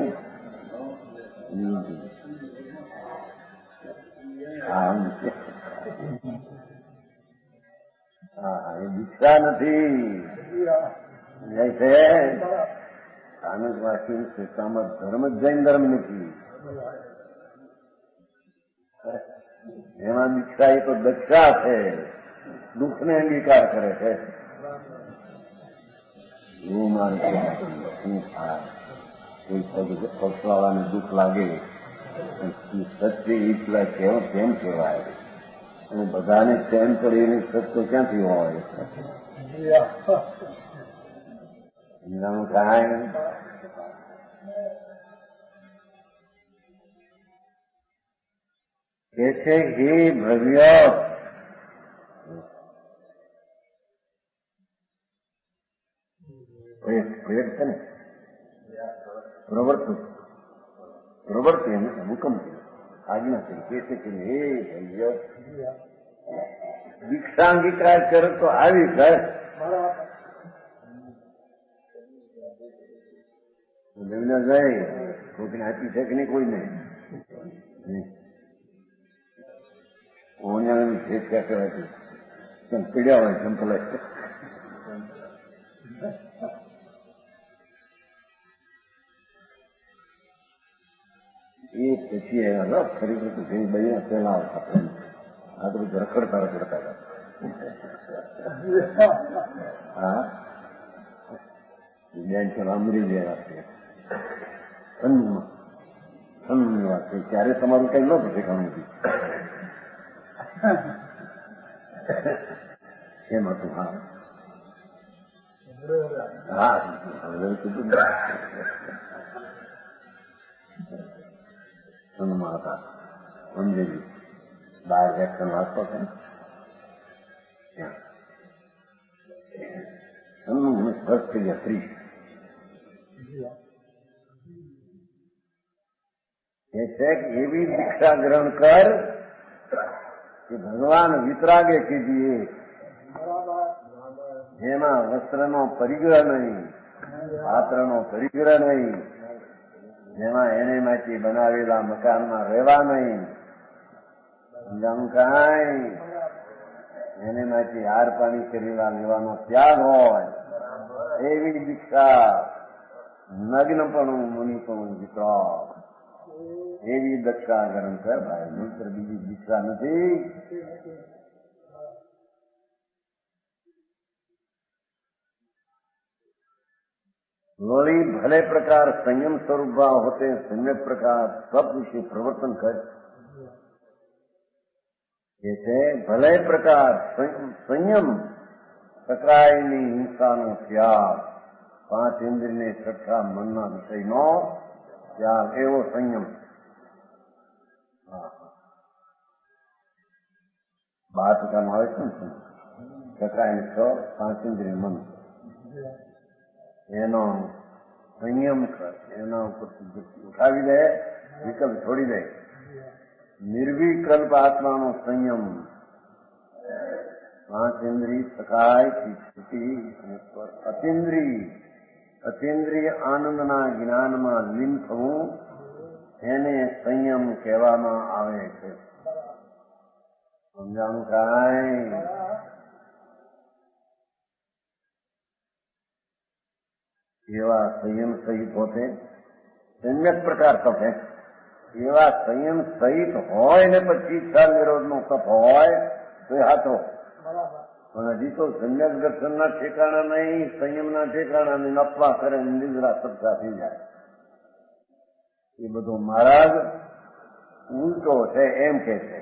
હા એ દીક્ષા નથી. સ્થાનકવાસી શ્રેષ્ઠામાં ધર્મ જ જૈન ધર્મ નથી. એમાં દીક્ષા એ તો દક્ષા છે. દુઃખને અંગીકાર કરે છે. એવું મારે શું થાય કોઈ પક્ષવાળાને દુઃખ લાગે સત્ય ઈચ્છા કેમ કહેવાય અને બધાને ચેન પડે એને સત્ય ક્યાંથી હોય. સમજાણું કાંઈ કે છે હે ભવ્ય પ્રેર છે ને પ્રવૃત્તિ એમ હુકમ આજ્ઞા છે કે છે કે હે ભવ્ય દીક્ષા અંગીકાર કરે તો આવી કર દેવીના જાય કોઈને આપી છે કે નહીં કોઈને ઓણિયાની ભેટ ક્યાં કહેવાય કેમ પીડ્યા હોય ચંપલ એ પછી એના ફરી ફરી બધી પેલા આવતા આ તો બધું રખડતા હતા હા બેન છે અમરી ગયા સન્ની વાત છે ત્યારે તમારું કઈ નતું શીખવાનું હતું કેમ હતું હા હા કીધું સન્નમાં હતા અમરેલી બાર વેક્શન વાંચતો છે ને ત્યાં સન્નું વર્ષ થઈ ગયા 30 એ છે કે એવી દીક્ષા ગ્રહણ કર કે ભગવાન વિતરાગે કીધી જેમાં વસ્ત્રનો પરિગ્રહ નહીં પાત્રનો પરિગ્રહ નહીં જેમાં એને માંથી બનાવેલા મકાનમાં રહેવા નહીં સમજાણું કાંઈ એને માંથી હાર પાણી કરેલા લેવાનો ત્યાગ હોય એવી દીક્ષા નગ્નપણું મુનિપણું વિતરાગ એવી દક્ષા ગ્રહણ કર ભાઈ મિત્ર બીજી દીક્ષા નથી वही भले प्रकार संयम स्वरूप भाव होते हैं सम्यक प्रकार सब विषय प्रवर्तन कर जैसे भले प्रकार संयम टकरायनी हिंसा नो त्याग 5 इंद्रिय ने छठा मनना विषय नो त्याग एवो संयम बात का नावे टकरायनी 5 इंद्रिय मन એનો સંયમ કર એના ઉપર ઉઠાવી દે વિકલ્પ છોડી દે નિર્વિકલ્પ આત્માનો સંયમ 5 ઇન્દ્રિય સકાય સ્થિતિ અને અતિન્દ્રિય આનંદના જ્ઞાનમાં લીન થવું એને સંયમ કહેવામાં આવે છે સમજાણું કાંઈ એવા સંયમ સહિત હોતે સમ્યક પ્રકાર તપ હે એવા સંયમ સહિત હોય ને પછી ઈચ્છા નિરોધનો તપ હોય તો એ હાથો પણ હજી તો સમ્યક દર્શનના ઠેકાણા નહીં સંયમના ઠેકાણા નહીં અપવા કરે નિદ્રા સત્તા થઈ જાય એ બધો મહારાજ ઉલટો છે એમ કે છે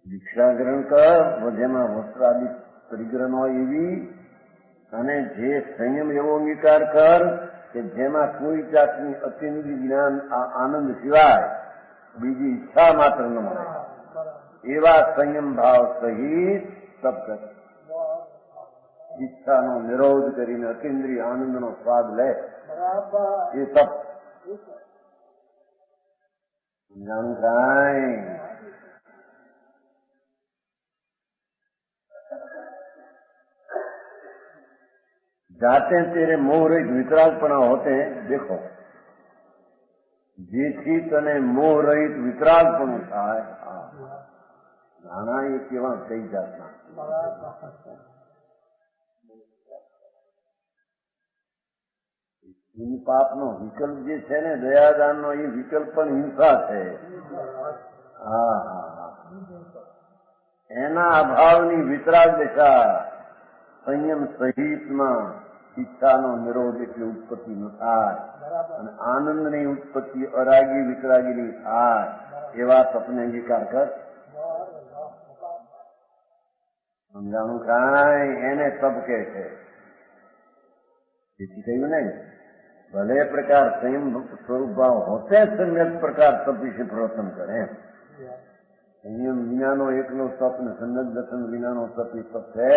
દીક્ષા ગ્રહણ કર જેમાં વસ્ત્રાદિ પરિગ્રહ હોય એવી અને જે સંયમ એવો અંગીકાર કર કે જેમાં કોઈ જાતની અતિન્દ્રિય જ્ઞાન આનંદ સિવાય બીજી ઈચ્છા માત્ર ન મળે એવા સંયમ ભાવ સહિત તપ કર ઈચ્છાનો નિરોધ કરીને અતિન્દ્રિય આનંદનો સ્વાદ લે એ તપ જાણું કાંઈ जाते तेरे मोह रहित वितरागपणा होते हैं देखो જેથી તને મોહ રહિત વિતરાગપણું થાય નાના એ કેવા કઈ જાતના પાપનો વિકલ્પ જે છે ને દયાદાનનો એ વિકલ્પ પણ હિંસા છે એના અભાવની વિતરાગ દશા સંયમ સહિતમાં ઈચ્છાનો નિરોધ એટલે ઉત્પત્તિ ન થાય અને આનંદની ઉત્પત્તિ અરાગી વિતરાગીની થાય એવા તપને અંગીકાર કર સમજાણું કાંઈ એને તપ કે છે તેથી કહ્યું નહીં, ભલે પ્રકાર સંયમ સ્વરૂપ ભાવ હોતે સમ્યક પ્રકાર તપ વિશે પ્રવર્તન કરે. સંયમ વિનાનો એકલો તપ ને સમ્યક દર્શન વિનાનો તપ એ તપ છે,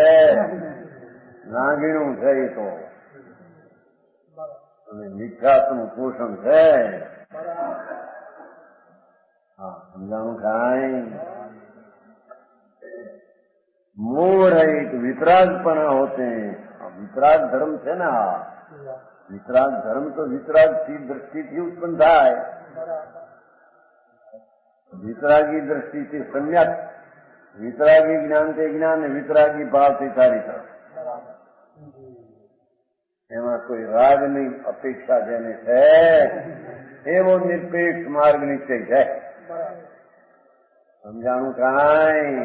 નાગીણું છે એ તો, અને મિથ્યાત્વનું પોષણ છે. હા, સમજાણું કાંઈ? મોહ રહિત વિતરાગપણા હોતે, વિતરાગ ધર્મ છે ને. આ વિતરાગ ધર્મ તો વિતરાગ થી દ્રષ્ટિથી ઉત્પન્ન થાય. વિતરાગી દ્રષ્ટિથી સમ્યક, વિતરાગી જ્ઞાન તે જ્ઞાન ને વિતરાગી ભાવ તે ચારિત્ર. એમાં કોઈ રાગની અપેક્ષા જેને છે એવો નિરપેક્ષ માર્ગ નિશ્ચય છે. સમજાણું કાંઈ?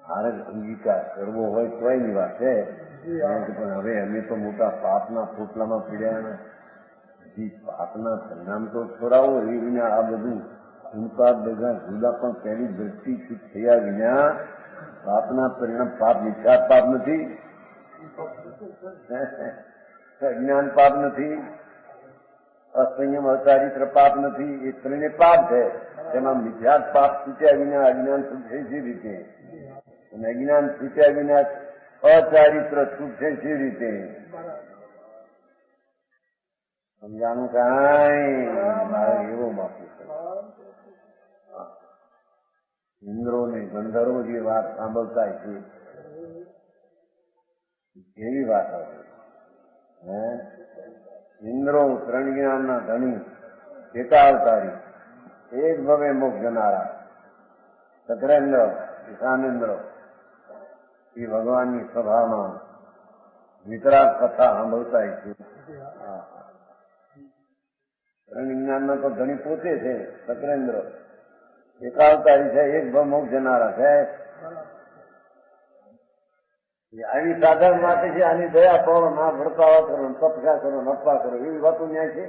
મારે અંગીકાર કરવો હોય તોય ની વાત છે, પણ હવે અમે તો મોટા પાપના પોટલામાં પીડ્યા. હજી પાપના પરિણામ તો છોડાવો એ વિના આ બધું ઊંકા બધા જુદા પણ પહેલી દ્રષ્ટિથી થયા વિના પાપના પરિણામ, પાપ મિથ્યા પાપ નથી, અજ્ઞાન પાપ નથી, અસંયમ અચારિત્ર પાપ નથી. એ ત્રણે પાપ છે. તેમાં મિથ્યા પાપ છૂટ્યા વિના અજ્ઞાન છૂટશે સી રીતે, અને અજ્ઞાન છૂટ્યા વિના અચારિત્ર છૂટશે સી રીતે? સમજાણું કાંઈ? મારે એવો બાપુ છે. ઇન્દ્રો ને ગંધર્વો જે વાત સાંભળતા છે કેવી વાત હશે. ઇન્દ્રો ત્રણ જ્ઞાનના ધણી, એકાવતારી, એક ભવે મોક્ષ જનારા, ચક્રેન્દ્ર, ઈશાનેન્દ્ર, એ ભગવાનની સભામાં વિતરાગ કથા સાંભળતા છે. ત્રણ જ્ઞાનના તો ધણી પોતે છે ચક્રેન્દ્ર, એકાવતારી છે, એક ભવ મોક્ષ જનારા છે. આવી સાધન માટે છે, આની દયા પાડો, ના વર્તાવા કરો, તપસ્યા કરો, નફા કરો, એવી વાતો ન્યાય છે?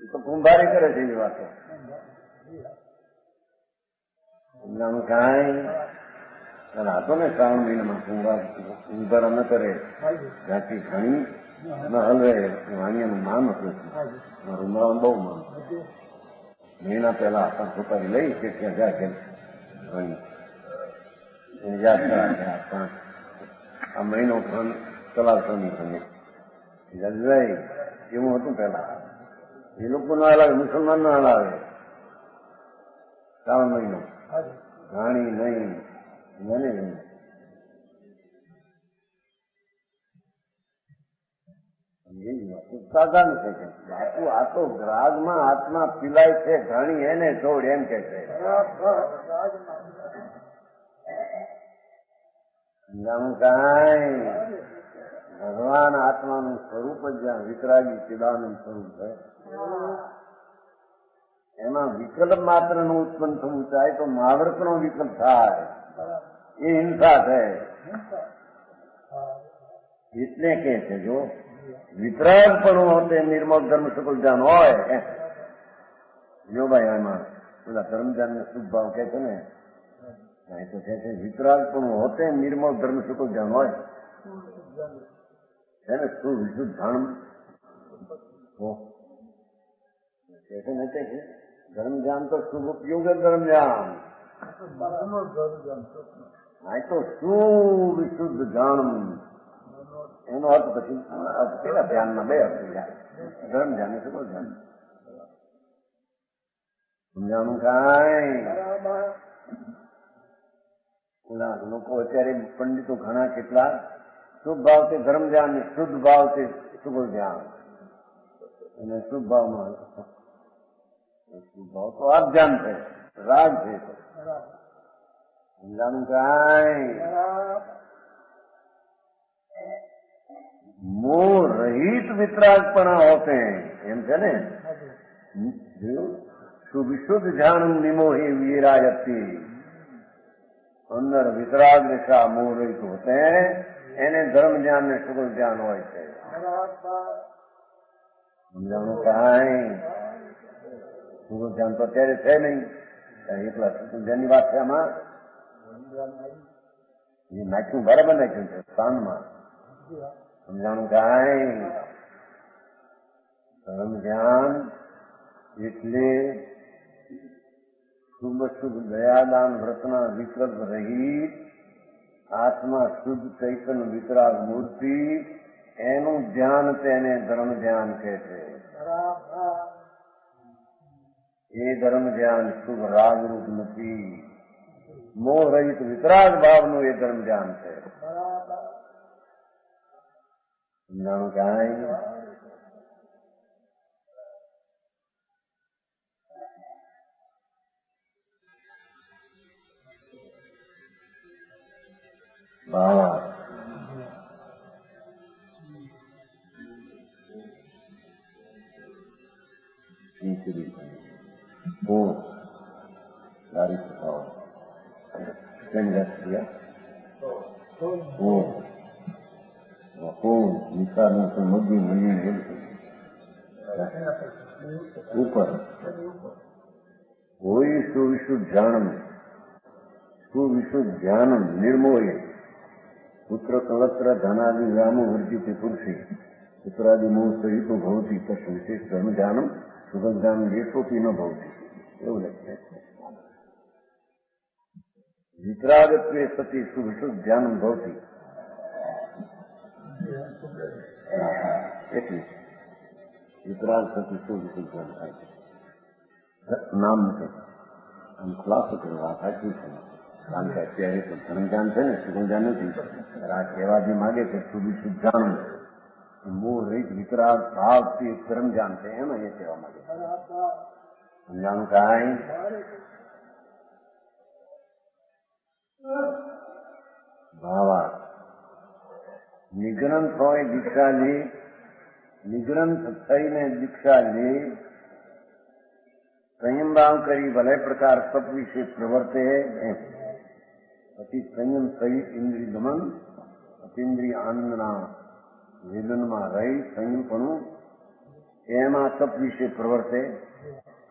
એ તો કુંભારી કરે છે એવી વાતો. સમજાણું કાંઈ? હતો ને શ્રાવણ મહિનામાં કુંભાર ન કરે, જાતિ ઘણી ન હલવે. વાણિયાનું માન હતું, મારું નામ બહુ માન. મહિના પહેલા આપણા છોકરી લઈ કે ત્યાં જાય કે યાદ કરા આ મહિનો ચલાવતો નહીં તમે જજભાઈ. એવું હતું પેલા. એ લોકો ના હલાવે, મુસલમાન ના હલાવે. શ્રાવણ મહિનો ઘાણી નહીં, મને નહીં. સાધારણ છે કે બાપુ આ તો રાગમાં આત્મા પીલાય છે, ઘાણી એને છોડ એમ કે છે. સમજાણું કાંઈ? ભગવાન આત્માનું સ્વરૂપ જ જ્યાં વિતરાગી ચિદાનંદ સ્વરૂપ છે, એમાં વિકલ્પ માત્ર નું ઉત્પન્ન થવું ચાહે તો મહાવ્રત નો વિકલ્પ થાય, એ હિંસા છે. એટલે કે છે જો વિતરાગ પણ હોતે નિર્મળ ધર્મ સકલ ધ્યાન હોય. જો ભાઈ એમાં પેલા ધર્મધ્યાન ને શુભ ભાવ કે છે ને, એ તો કે છે વિતરાગ પણ હોતે નિર્મળ ધર્મ સકલ ધ્યાન હોય છે ને, શું વિશુદ્ધ ધર્મ કે છે ને, કે છે ધર્મ ધ્યાન તો શુભ ઉપયોગ ધર્મ ધ્યાન. આ તો શું વિશુદ્ધ ધ્યાન, એનો અર્થ પછી પેલા ધ્યાનમાં બે અર્થ જાય, ધર્મ ધ્યાન શું ધ્યાન. સમજાણું કાંઈ? લોકો અત્યારે પંડિતો ઘણા કેટલા શુભ ભાવથી ધર્મ ધ્યાન, શુદ્ધ ભાવથી શુભ ધ્યાન, અને શુભ ભાવમાં શુભ ભાવ તો આધ્યાન છે, રાગ છે. સમજાણું કાંઈ? મોહ રહિત વિતરાગપણા હોતે એમ છે ને. શુભ ધ્યાન નિમોહી વીરાયતી, અંદર વિતરાગ દિશા મોહ રહિત હોતે એને ધર્મ ધ્યાન ને શુભ ધ્યાન હોય છે. સમજાણું કાંઈ? શુભ ધ્યાન તો અત્યારે છે નહીં, એકલા શુભ ધ્યાનની વાત છે આમાં. એ નાખ્યું બરાબર નાખ્યું છે સ્થાનમાં. સમજાણું કાંઈ? ધર્મ ધ્યાન એટલે શુભ શુભ દયાદાન વ્રતના વિકલ્પ રહિત આત્મા શુદ્ધ ચૈતન્ય વિતરાગ મૂર્તિ, એનું ધ્યાન તેને ધર્મ ધ્યાન કહે છે. એ ધર્મ ધ્યાન શુભ રાગરૂપ નથી. મોહ રહિત વિતરાગ ભાવનું એ ધર્મ ધ્યાન છે. સમજાણું કાંઈ? બાવા દારી શકાવો નિશાળનું તો મગી મળી ઉપર હોય સુવિશુદ્ધ ધ્યાનમ, સુવિશુદ્ધ ધ્યાનમ નિર્મોહે પુત્ર કલત્ર ધનાદિ વ્યામો વર્જિત પુરુષે પુત્રાદિ મોહ સહિત ભવતી તસ્ વિશેષ ધર્મ ધ્યાનમ શુભ ધ્યાન લેતોપી ન ભવતી. એવું લખે છે. વિતરાગત્વે સતી સુવિશુદ્ધ ધ્યાનમ ભવતી. એટલે વિતરાગ સતી સુવિશુદ્ધ ધ્યાન થાય છે. નામ નથી આમ ખુલાસો કરવા સાચું છે. કારણ કે અત્યારે તો ધર્મ ધ્યાન છે ને, શુભ ધ્યાન નથી. આ કહેવા જે માગે છે સુવિશુદ્ધ ધ્યાન, મોહ રહિત વિતરાગ ભાવથી ધર્મ ધ્યાન છે, એમ એ કહેવા માંગે. સમજાણું કાંઈ? ભાવા નિગ્રંથ હોય દીક્ષા લે, નિગ્રંથ થઈને દીક્ષા લે, સંયમ ભાવ કરી ભલે પ્રકાર તપ વિશે પ્રવર્તે, પછી સંયમ સહિત ઇન્દ્રિય દમન અતિન્દ્રિય આનંદના વેદનમાં રહી સંયમપણું એમાં તપ વિશે પ્રવર્તે,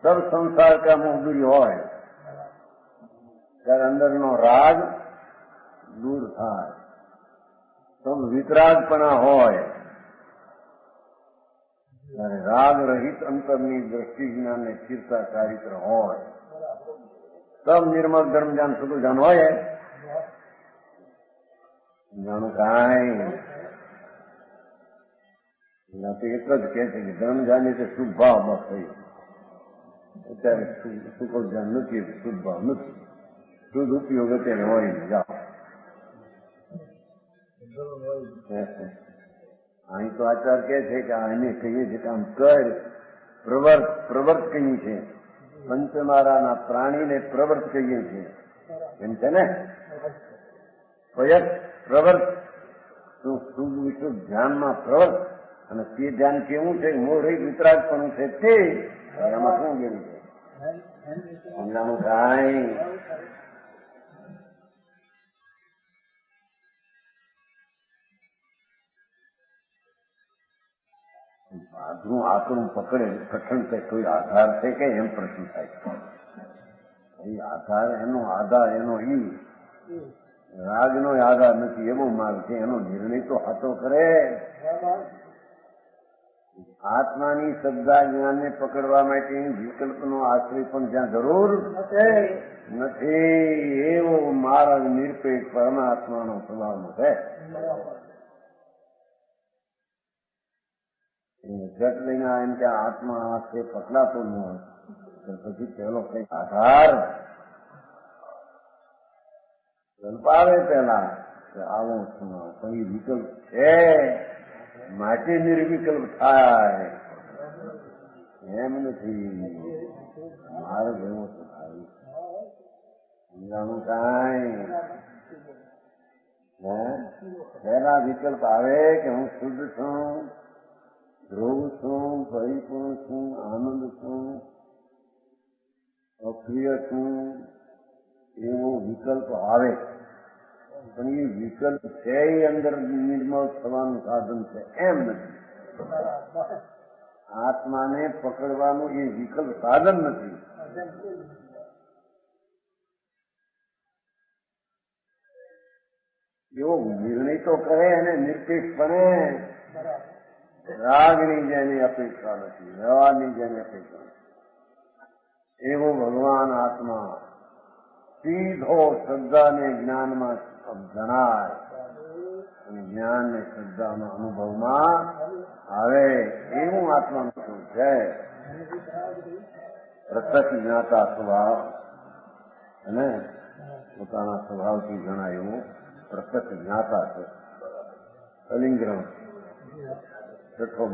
સબ સંસાર કા મોહ દૂર હોય ત્યારે અંદરનો રાગ દૂર થાય. સબ વિતરાગપણા હોય ત્યારે રાગ રહિત અંતરની દ્રષ્ટિ જ્ઞાન ને સ્થિરતા ચારિત્ર હોય. સબ નિર્મળ ધર્મ ધ્યાન શુદ્ધ ધ્યાન હોય. જાણું કાંઈ? એક જ કહે છે કે ધર્મ ધ્યાન એટલે શુભ ભાવ બસ થયું. અત્યારે સુખ ધ્યાન નથી, શુદ્ધ ભાવ નથી. શુદ્ધ ઉપયોગ અત્યારે હોય ને જાઓ. અહીં તો આચાર કે છે કે એને કહીએ છીએ કે આમ કર પ્રવર્ત કહીએ છીએ. પંચમારાના પ્રાણીને પ્રવર્ત કહીએ છીએ એમ છે ને. પ્રવર્ત શુભ વિશુદ્ધ ધ્યાનમાં પ્રવર્ત, અને તે ધ્યાન કેવું છે? મોહ રહિત વિતરાગપણું છે તે. એમાં શું કેવું છે? સમજાણું કાંઈ? આજનું આકડું પકડે કઠણ કે કોઈ આધાર છે કે એમ પ્રશ્ન થાય. એ આધાર એનો આધાર એનો રાગનો આધાર નથી, એવો માર્ગ છે. એનો નિર્ણય તો હાથો કરે. આત્માની શ્રદ્ધા જ્ઞાનને પકડવા માટે વિકલ્પનો આશ્રય પણ જ્યાં જરૂર નથી, એવો માર્ગ નિરપેક્ષ પરમાત્માનો સ્વભાવનો છે. જટ લઈને એમ કે આત્મા હાથે પકડાતો ન હોય તો પછી પેલો કઈક આધાર કલ્પાવે પેલા આવો કઈ વિકલ્પ છે માટે નિર્વિકલ્પ થાય એમ નથી. માર્ગ એવો તો થાય. સમજાણું કાંઈ? પેલા વિકલ્પ આવે કે હું શુદ્ધ છું, ધ્રુવ છું, પરિપૂર્ણ છું, આનંદ છું, અપ્રિય છું, એવો વિકલ્પ આવે. પણ એ વિકલ્પ છે એ અંદર નિર્મળ થવાનું સાધન છે એમ નથી. આત્માને પકડવાનું એ વિકલ્પ સાધન નથી. એવો નિર્ણય તો કરે અને નિર્પેક્ષપણે રાગની જેની અપેક્ષા નથી, વ્યવહારની જેની અપેક્ષા નથી, એવો ભગવાન આત્મા સીધો શ્રદ્ધાને જ્ઞાનમાં જણાય અને જ્ઞાન ને શ્રદ્ધાના અનુભવમાં આવે એવું આત્માનું સ્વરૂપ છે. પ્રત્યક્ષ જ્ઞાતા સ્વભાવ અને પોતાના સ્વભાવથી જણાય એવું પ્રત્યક્ષ જ્ઞાતા છે. અલિંગ્રહ છઠ્ઠો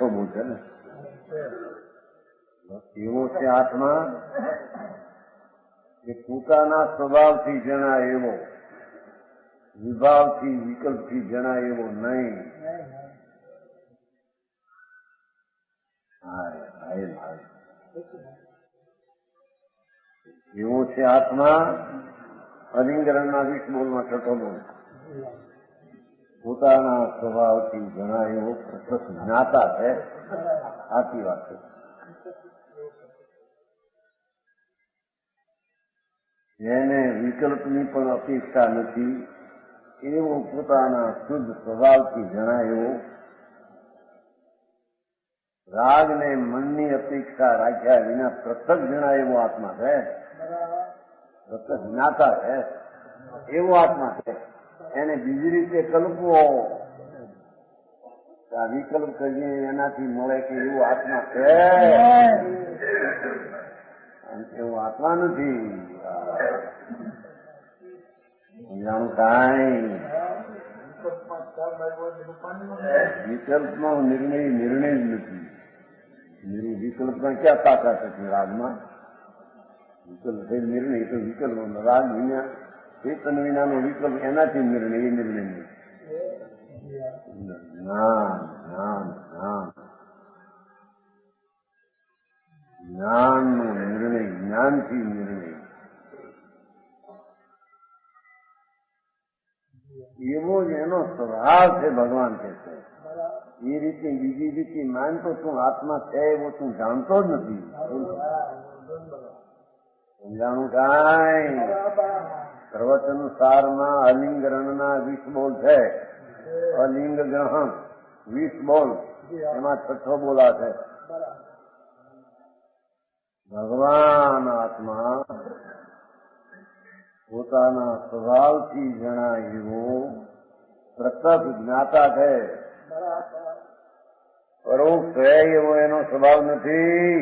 બોલ છે ને, એવો છે આત્મા કે પોતાના સ્વભાવથી જણાય એવો, વિભાવથી વિકલ્પથી જણાય એવો નહીં. એવો છે આત્મા અલિંગરણના 20 બોલમાં છઠ્ઠો બોલ. પોતાના સ્વભાવથી જણાય એવો પ્રત્યક્ષ જ્ઞાતા છે. સાચી વાત છે. જેને વિકલ્પની પણ અપેક્ષા નથી એવો પોતાના શુદ્ધ સ્વભાવથી જણાય એવો, રાગ ને મનની અપેક્ષા રાખ્યા વિના પ્રત્યક્ષ જણાય એવો આત્મા છે. પ્રત્યક્ષ જ્ઞાતા છે એવો આત્મા છે. એને બીજી રીતે કલ્પવો, આ વિકલ્પ કરીએ એનાથી મળે કે એવું આત્મા છે, એવું આત્મા નથી. જાણું કાંઈ વિકલ્પમાં નિર્ણય જ નથી. વિકલ્પમાં ક્યાં તાકાત હતી રાગમાં? વિકલ્પ નિર્ણય તો વિકલ્પ રાગ વિના, ચેતન વિનાનો વિકલ્પ એનાથી નિર્ણય, એ નિર્ણય નહીં. જ્ઞાનનો નિર્ણય, જ્ઞાનથી નિર્ણય એવો જ એનો સ્વભાવ છે. ભગવાન કહે છે એ રીતે બીજી રીતે માનતો તું આત્મા છે એવો તું જાણતો જ નથી. સમજાણું કાંઈ? પ્રવચન સારમાં અલિંગરણના 20 બોલ છે. અલિંગ ગ્રહણ 20 બોલ, એમાં છઠ્ઠો બોલા છે. ભગવાન આત્મા પોતાના સ્વભાવથી જણાય એવો પ્રત્યક્ષ જ્ઞાતા છે. પરોક્ષ છે એવો એનો સ્વભાવ નથી.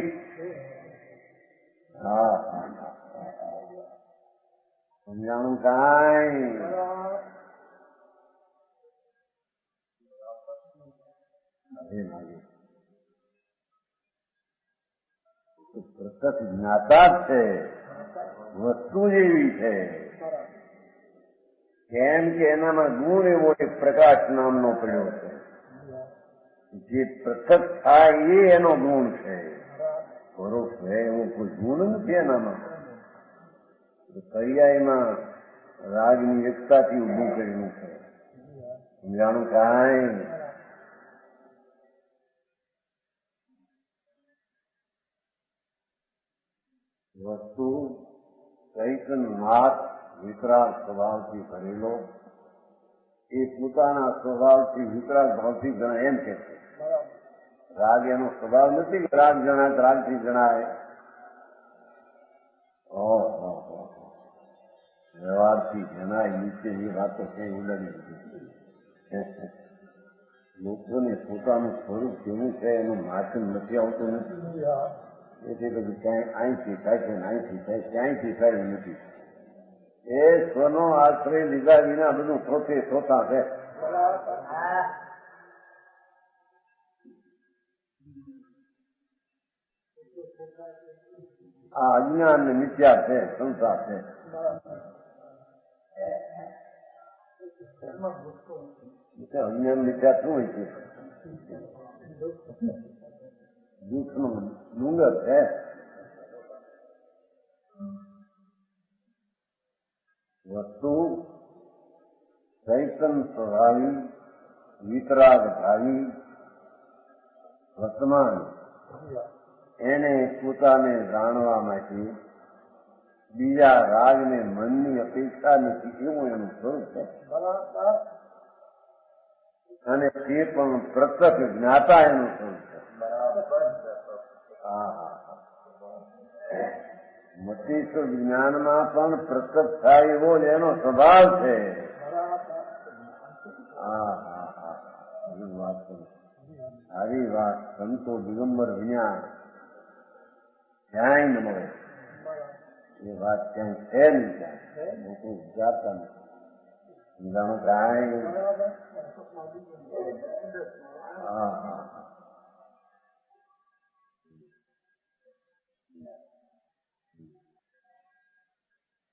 સમજાણું કાંઈ? પ્રત્યક્ષ જ્ઞાતા જ છે, વસ્તુ જ એવી છે. કેમ કે એનામાં ગુણ એવો એક પ્રકાશ નામનો પડ્યો છે. જે પ્રત્યક્ષ થાય એ એનો ગુણ છે. પરોક્ષ છે એવો કોઈ ગુણ નથી એનામાં. પર્યાયમાં રાગની એકતાથી ઉભું કર્યું છે. સમજાણું કાંઈ? વસ્તુ ચૈતન નાથ વિતરાગ સ્વભાવથી ભરેલો, એ પોતાના સ્વભાવથી વિતરાગ ભાવથી જણાય એમ કે છે. રાગ એનો સ્વભાવ નથી કે રાગ જણાય રાગથી જણાય. વ્યવહારથી જણાય નીચેની વાતો છે ઉડાડી દીધી. લોકોને પોતાનું સ્વરૂપ કેવું છે એનું માચન નથી આવતું નથી. એટલે બધું ક્યાંય અહીંથી થાય છે ને અહીંથી થાય, ક્યાંયથી થાય નથી. એ સ્વનો આશ્રય લીધા વિના બધું પોતે પોતા છે. આ અજ્ઞાન ને મિથ્યા છે, સંસાર છે. અજ્ઞાન મિથ્યા શું હોય છે? દુઃખનો ડુંગર છે. વસ્તુ ચૈતન સ્વભાવી, વિતરાગ ભાવી, વર્તમાન, એને પોતાને જાણવા માટે બીજા રાગને મનની અપેક્ષા નથી, એવું એનું સ્વરૂપ છે. અને તે પણ પ્રત્યક્ષ જ્ઞાતા એનું સ્વરૂપ છે. મતીશ્વર જ્ઞાનમાં પણ પ્રત્યક્ષ થાય એવો જ એનો સ્વભાવ છે. આવી વાત સંતો દિગંબર વિના ક્યાંય ન મળે. એ વાત ક્યાંય છે નહીં, ક્યાંય લોકો જાતા નથી જાણો કાંઈ.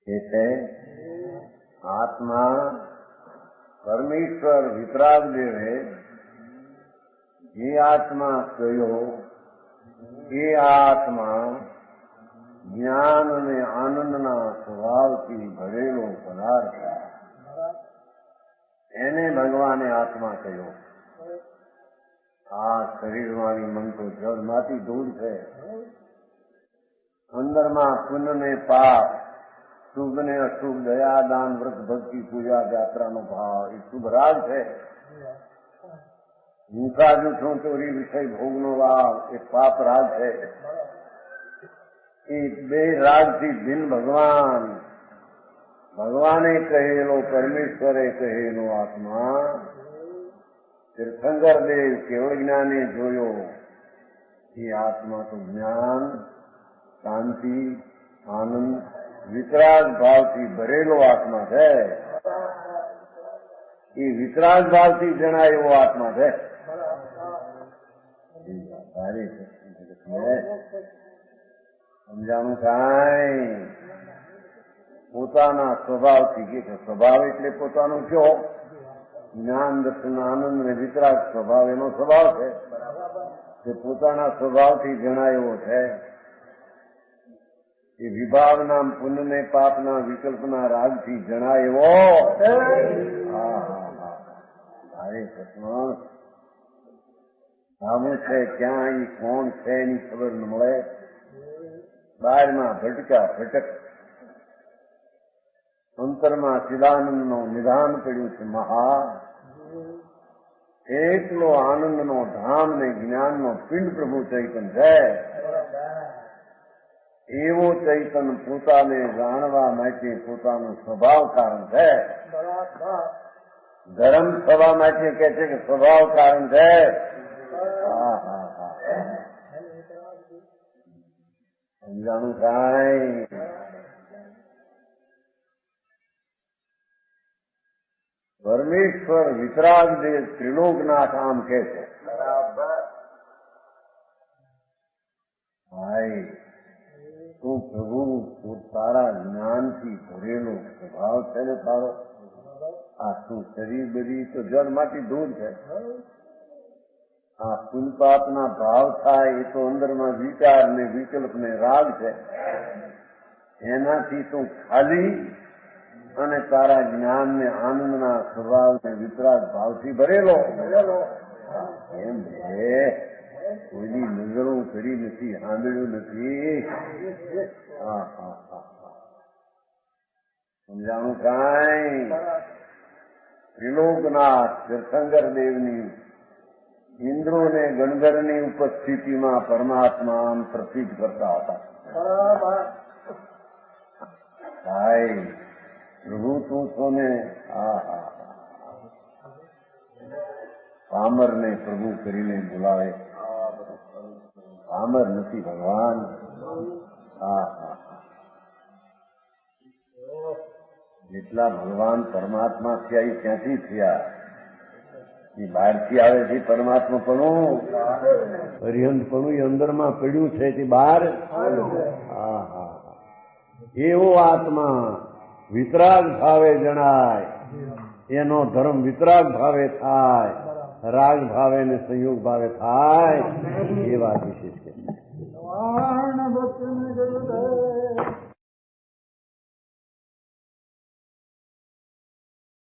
એટલે આત્મા પરમેશ્વર વિતરાગ દેવે જે આત્મા કયો એ આત્મા જ્ઞાન અને આનંદના સ્વભાવથી ભરેલો પદાર્થ, એને ભગવાને આત્મા કહ્યો. આ શરીરવાળી મન તો જળમાંથી દૂર છે. અંદરમાં પુણ્ય ને પાપ, શુભ ને અશુભ, દયા દાન વ્રત ભક્તિ પૂજા યાત્રાનો ભાવ એ શુભ રાગ છે. હિંસા જૂઠું ચોરી વિષય ભોગનો ભાવ એ પાપ રાગ છે. એ બે રાગથી ભિન્ન ભગવાને કહેલો, પરમેશ્વરે કહેલો આત્મા તીર્થંકર દેવ કેવળ જ્ઞાને જોયો. એ આત્મા તો જ્ઞાન, શાંતિ, આનંદ, વિતરાગ ભાવથી ભરેલો આત્મા છે. એ વિતરાગ ભાવથી જણાય એવો આત્મા છે. સમજાણું કાંઈ? પોતાના સ્વભાવથી, કે સ્વભાવ એટલે પોતાનો કયો? જ્ઞાન, દર્શન, આનંદ અને વિતરાગ સ્વભાવ એનો સ્વભાવ છે. તે પોતાના સ્વભાવથી જણાય એવો છે. એ વિભાવના પુણ્ય ને પાપના વિકલ્પના રાગથી જણાય એવો. ભારે પ્રશ્ન. સામું છે ક્યાં, એ કોણ છે એની ખબર ન મળે. બહારમાં ભટક અંતરમાં ચિદાનંદનો નિધાન પડ્યું છે મહા. એટલો આનંદનો ધામ ને જ્ઞાનનો પિંડ પ્રભુ ચૈતન છે. એવો ચૈતન પોતાને જાણવા માટે પોતાનું સ્વભાવ કારણ છે. ધર્મ થવા માટે કહે છે કે સ્વભાવ કારણ છે. સમજાણું કાંઈ? પરમેશ્વર વિતરાગ દેવ ત્રિલોકનાથ આમ કે છે. ભાઈ તું પ્રભુ તારા જ્ઞાનથી ભરેલો સ્વભાવ છે ને તારો. આ તું શરીર બધી તો જળમાંથી દૂર છે. આ પુલપાપના ભાવ થાય એ તો અંદરમાં વિચાર ને વિકલ્પ ને રાગ છે. એનાથી તું ખાલી અને તારા જ્ઞાન ને આનંદના સ્વભાવ ને વિતરાગ ભાવથી ભરેલો એમ છે. કોઈની નજરો કરી નથી, સાંભળ્યું નથી. સમજાણું કાંઈ? ત્રિલોકનાથ તીર્થંકર દેવની ઇન્દ્રો ને ગણધરની ઉપસ્થિતિમાં પરમાત્મા પ્રતીત કરતા હતા. ભાઈ પ્રભુ તું છો ને. પામર ને પ્રભુ કરીને બોલાવે. પામર નથી ભગવાન. જેટલા ભગવાન પરમાત્મા થયા એ ક્યાંથી થયા? એ બહારથી આવે છે પરમાત્મા પણ અરિહંત પણ એ અંદરમાં પડ્યું છે તે બહાર. એવો આત્મા વિતરાગ ભાવે જણાય. એનો ધર્મ વિતરાગ ભાવે થાય, રાગ ભાવે ને સંયોગ ભાવે થાય. એ વાત વિશેષ છે.